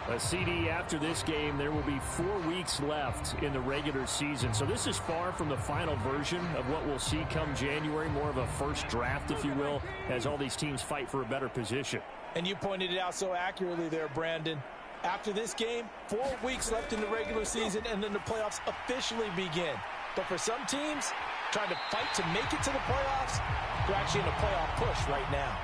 A CD after this game. There will be 4 weeks left in the regular season. So this is far from the final version of what we'll see come January. More of a first draft, if you will, as all these teams fight for a better position. And you pointed it out so accurately there, Brandon. After this game, 4 weeks left in the regular season, and then the playoffs officially begin. But for some teams, trying to fight to make it to the playoffs, they're actually in a playoff push right now.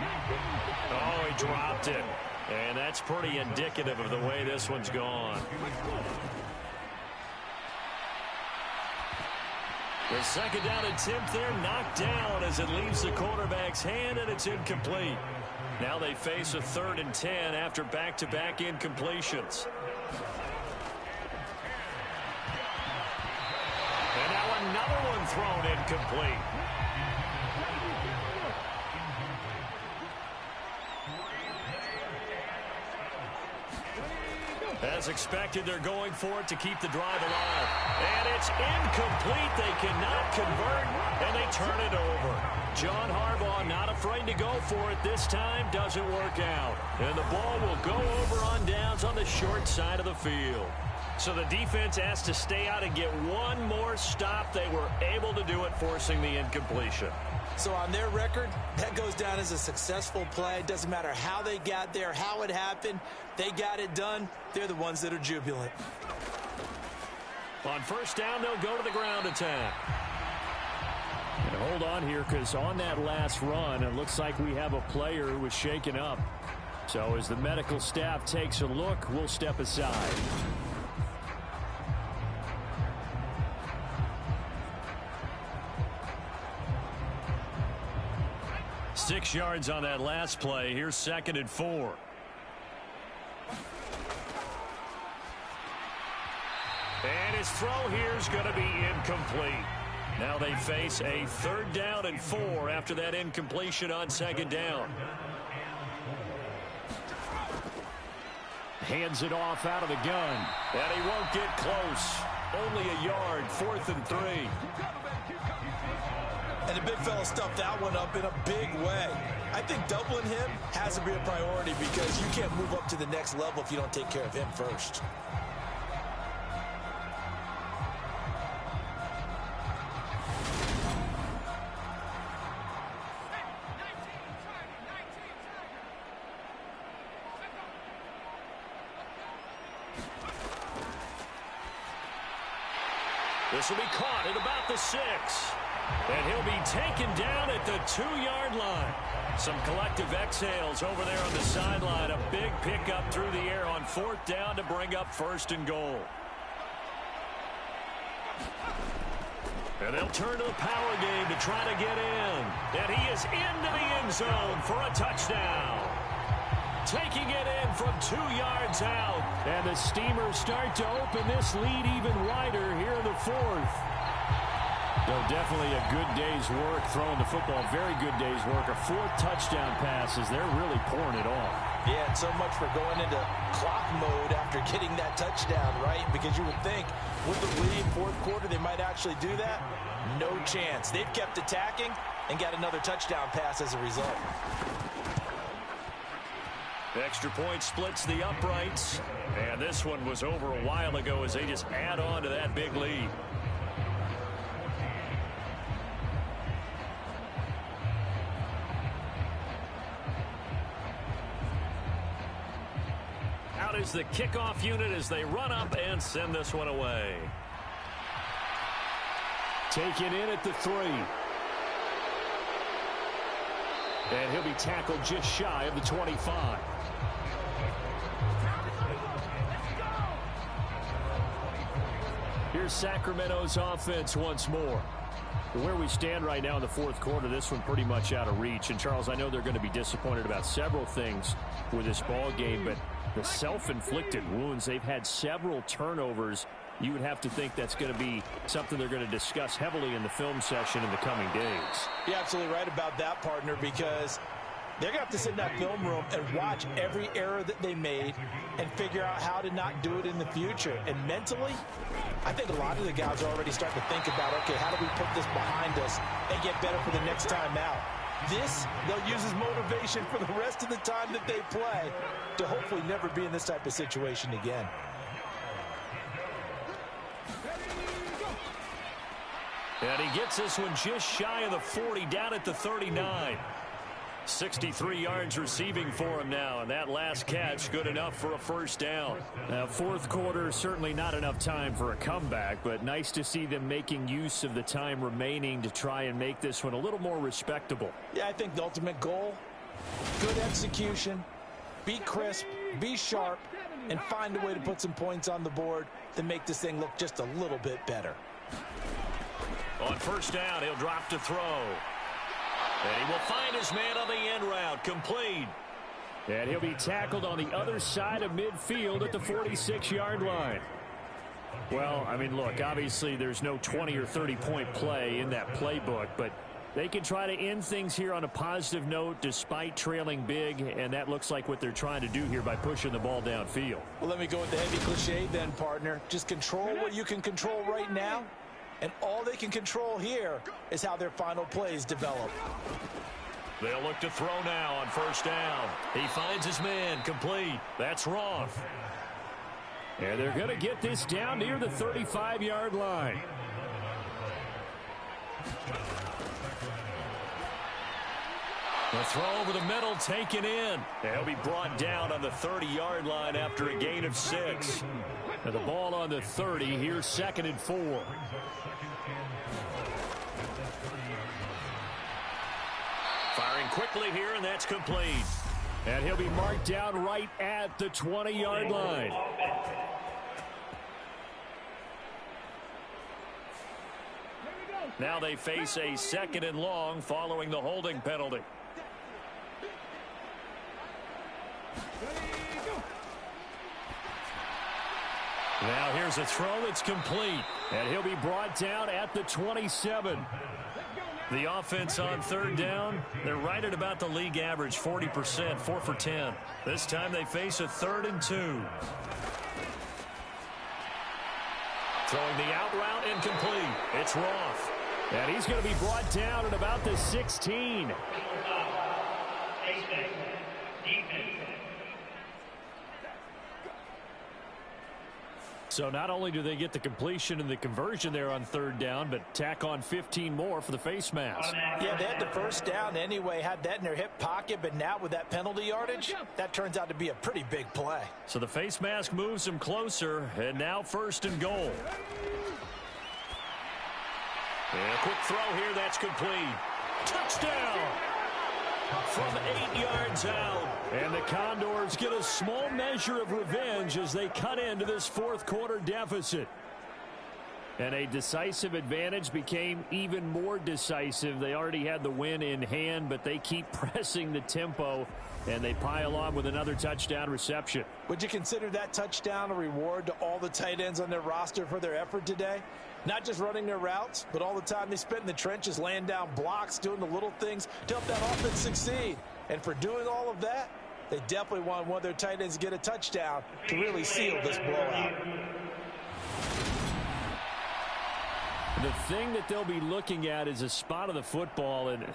Oh, he dropped it. And that's pretty indicative of the way this one's gone. The second down attempt there knocked down as it leaves the quarterback's hand, and it's incomplete. Now they face a 3rd and 10 after back-to-back incompletions. And now another one thrown incomplete. As expected, they're going for it to keep the drive alive. And it's incomplete. They cannot convert, and they turn it over. John Harbaugh not afraid to go for it this time. Doesn't work out. And the ball will go over on downs on the short side of the field. So the defense has to stay out and get one more stop. They were able to do it, forcing the incompletion. So on their record, that goes down as a successful play. It doesn't matter how they got there, how it happened. They got it done. They're the ones that are jubilant. On first down, they'll go to the ground attack. And hold on here, because on that last run, it looks like we have a player who was shaken up. So as the medical staff takes a look, we'll step aside. Six yards on that last play. Here's 2nd and 4. And his throw here is going to be incomplete. Now they face a 3rd down and 4 after that incompletion on 2nd down. Hands it off out of the gun. And he won't get close. Only a yard. 4th and 3. And the big fella stuffed that one up in a big way. I think doubling him has to be a priority because you can't move up to the next level if you don't take care of him first. This will be caught at about the 6. And he'll be taken down at the 2-yard line. Some collective exhales over there on the sideline. A big pickup through the air on 4th down to bring up 1st and goal. And they'll turn to the power game to try to get in. And he is into the end zone for a touchdown. Taking it in from 2 yards out. And the Steamers start to open this lead even wider here in the 4th. So definitely a good day's work throwing the football. Very good day's work. A 4th touchdown pass as they're really pouring it on. Yeah, and so much for going into clock mode after getting that touchdown, right? Because you would think with the lead, 4th quarter, they might actually do that. No chance. They've kept attacking and got another touchdown pass as a result. Extra point splits the uprights. And this one was over a while ago as they just add on to that big lead. Out is the kickoff unit as they run up and send this one away. Taken in at the 3. And he'll be tackled just shy of the 25. Here's Sacramento's offense once more. Where we stand right now in the fourth quarter, this one pretty much out of reach. And, Charles, I know they're going to be disappointed about several things with this ball game, but the self-inflicted wounds, they've had several turnovers. You would have to think that's going to be something they're going to discuss heavily in the film session in the coming days. You're absolutely right about that, partner, because they're going to have to sit in that film room and watch every error that they made and figure out how to not do it in the future. And mentally, I think a lot of the guys are already starting to think about, okay, how do we put this behind us and get better for the next time out? This, they'll use as motivation for the rest of the time that they play to hopefully never be in this type of situation again. And he gets this one just shy of the 40, down at the 39. 63 yards receiving for him now, and that last catch good enough for a first down. Now, fourth quarter, certainly not enough time for a comeback, but nice to see them making use of the time remaining to try and make this one a little more respectable. Yeah, I think the ultimate goal, good execution, be crisp, be sharp, and find a way to put some points on the board to make this thing look just a little bit better. On first down, he'll drop to throw. And he will find his man on the end route, complete. And he'll be tackled on the other side of midfield at the 46-yard line. Well, I mean, look, obviously there's no 20 or 30-point play in that playbook, but they can try to end things here on a positive note despite trailing big, and that looks like what they're trying to do here by pushing the ball downfield. Well, let me go with the heavy cliche then, partner. Just control what you can control right now. And all they can control here is how their final plays develop. They'll look to throw now on first down. He finds his man, complete. That's Roth. And they're going to get this down near the 35-yard line. The throw over the middle taken in. He'll be brought down on the 30-yard line after a gain of 6. And the ball on the 30. Here's 2nd and 4. Firing quickly here, and that's complete. And he'll be marked down right at the 20-yard line. Now they face a 2nd and long following the holding penalty. Now here's a throw that's complete. And he'll be brought down at the 27. The offense on third down, they're right at about the league average, 40%, 4 for 10. This time they face a 3rd and 2. Throwing the out route incomplete. It's Roth. And he's going to be brought down at about the 16. So not only do they get the completion and the conversion there on third down, but tack on 15 more for the face mask. Yeah, they had the first down anyway, had that in their hip pocket, but now with that penalty yardage, that turns out to be a pretty big play. So the face mask moves them closer, and now 1st and goal. And a quick throw here, that's complete. Touchdown! From 8 yards out. And the Condors get a small measure of revenge as they cut into this fourth quarter deficit. And a decisive advantage became even more decisive. They already had the win in hand, but they keep pressing the tempo, and they pile on with another touchdown reception. Would you consider that touchdown a reward to all the tight ends on their roster for their effort today? Not just running their routes, but all the time they spent in the trenches, laying down blocks, doing the little things to help that offense succeed. And for doing all of that, they definitely want one of their tight ends to get a touchdown to really seal this blowout. The thing that they'll be looking at is a spot of the football, and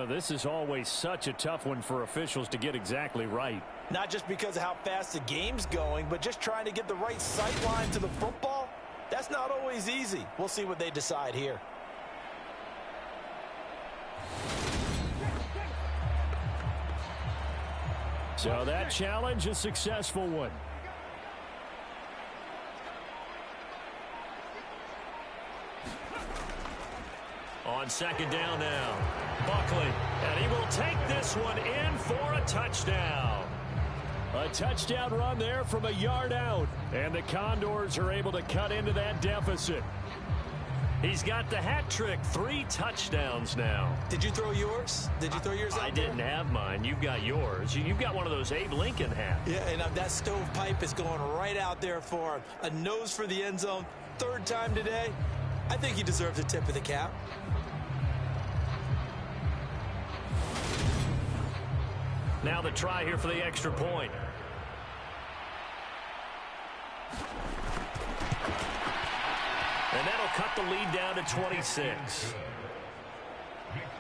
this is always such a tough one for officials to get exactly right. Not just because of how fast the game's going, but just trying to get the right sight line to the football. That's not always easy. We'll see what they decide here. So that challenge, a successful one. On 2nd down now, Buckley, and he will take this one in for a touchdown. A touchdown run there from a yard out, and the Condors are able to cut into that deficit. He's got the hat trick, 3 touchdowns now. Did you throw yours? Did you throw yours out I there? didn't have mine. You've got yours. You've got one of those Abe Lincoln hats. Yeah, and that stovepipe is going right out there for him. A nose for the end zone. 3rd time today. I think he deserves a tip of the cap. Now the try here for the extra point. And that'll cut the lead down to 26.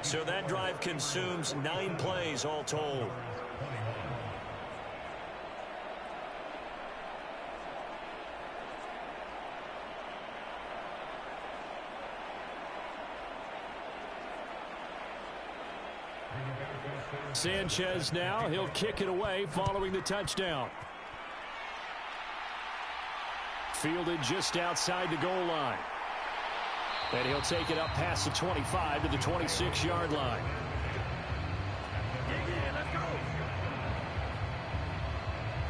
So that drive consumes 9 plays all told. Sanchez now. He'll kick it away following the touchdown. Fielded just outside the goal line. And he'll take it up past the 25 to the 26-yard line.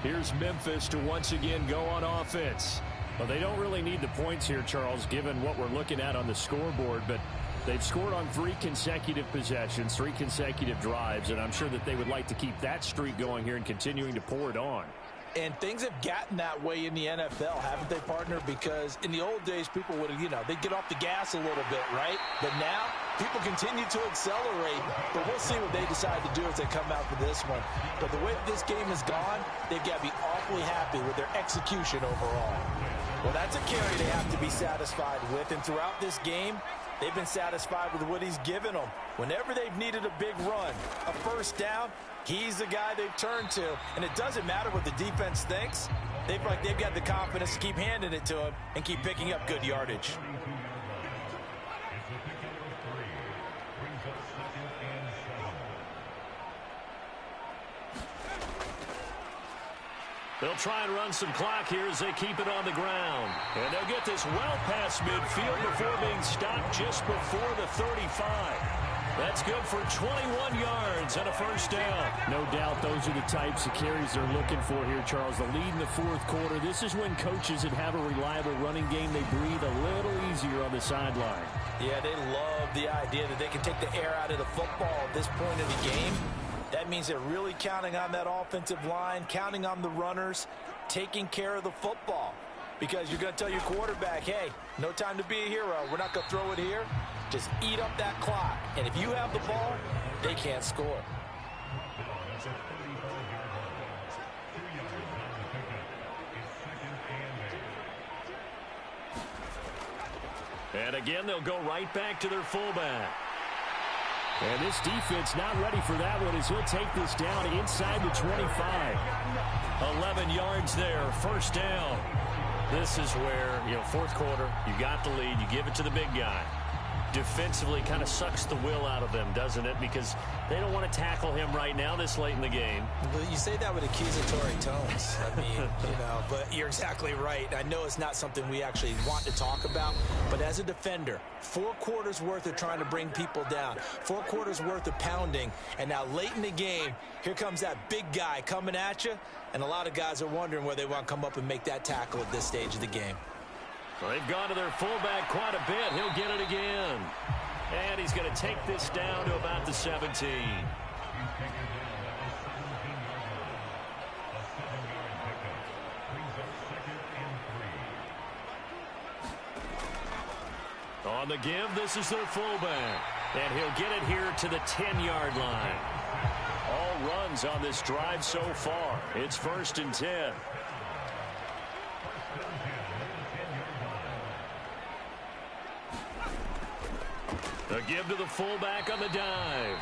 Here's Memphis to once again go on offense. Well, they don't really need the points here, Charles, given what we're looking at on the scoreboard, but they've scored on 3 consecutive possessions, 3 consecutive drives, and I'm sure that they would like to keep that streak going here and continuing to pour it on. And things have gotten that way in the NFL, haven't they, partner? Because in the old days, people would, they'd get off the gas a little bit, right? But now, people continue to accelerate. But we'll see what they decide to do as they come out for this one. But the way this game has gone, they've got to be awfully happy with their execution overall. Well, that's a carry they have to be satisfied with. And throughout this game, they've been satisfied with what he's given them. Whenever they've needed a big run, a first down, he's the guy they've turned to. And it doesn't matter what the defense thinks. They've got the confidence to keep handing it to him and keep picking up good yardage. They'll try and run some clock here as they keep it on the ground. And they'll get this well past midfield before being stopped just before the 35. That's good for 21 yards and a first down. No doubt those are the types of carries they're looking for here, Charles. The lead in the 4th quarter. This is when coaches that have a reliable running game, they breathe a little easier on the sideline. Yeah, they love the idea that they can take the air out of the football at this point in the game. That means they're really counting on that offensive line, counting on the runners, taking care of the football. Because you're going to tell your quarterback, hey, no time to be a hero. We're not going to throw it here. Just eat up that clock. And if you have the ball, they can't score. And again, they'll go right back to their fullback. And this defense not ready for that one as he'll take this down inside the 25. 11 yards there, first down. This is where, 4th quarter, you got the lead, you give it to the big guy. Defensively kind of sucks the will out of them, doesn't it? Because they don't want to tackle him right now this late in the game. Well, you say that with accusatory tones. I mean, but you're exactly right. I know it's not something we actually want to talk about, but as a defender, 4 quarters worth of trying to bring people down, 4 quarters worth of pounding, and now late in the game, here comes that big guy coming at you, and a lot of guys are wondering where they want to come up and make that tackle at this stage of the game. Well, they've gone to their fullback quite a bit. He'll get it again. And he's going to take this down to about the 17. On the give, this is their fullback. And he'll get it here to the 10-yard line. All runs on this drive so far. It's 1st and 10. A give to the fullback on the dive.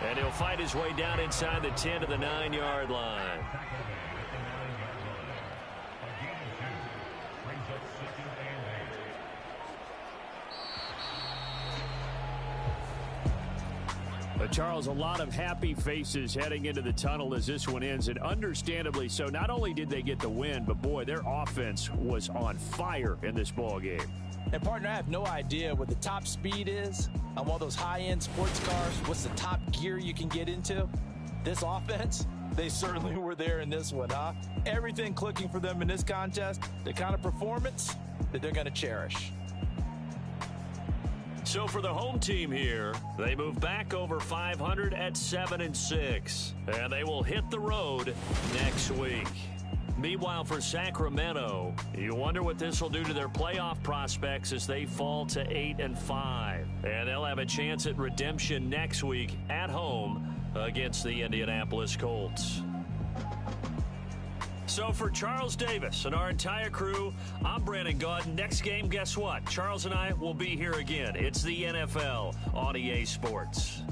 And he'll fight his way down inside the 10 to the 9-yard line. But Charles, a lot of happy faces heading into the tunnel as this one ends, and understandably so. Not only did they get the win, but boy, their offense was on fire in this ball game. And partner, I have no idea what the top speed is on one of those high-end sports cars. What's the top gear you can get into? This offense, they certainly were there in this one, huh? Everything clicking for them in this contest, the kind of performance that they're going to cherish. So for the home team here, they move back over 500 at 7-6. And they will hit the road next week. Meanwhile, for Sacramento, you wonder what this will do to their playoff prospects as they fall to 8-5. And they'll have a chance at redemption next week at home against the Indianapolis Colts. So for Charles Davis and our entire crew, I'm Brandon Gaudin. Next game, guess what? Charles and I will be here again. It's the NFL on EA Sports.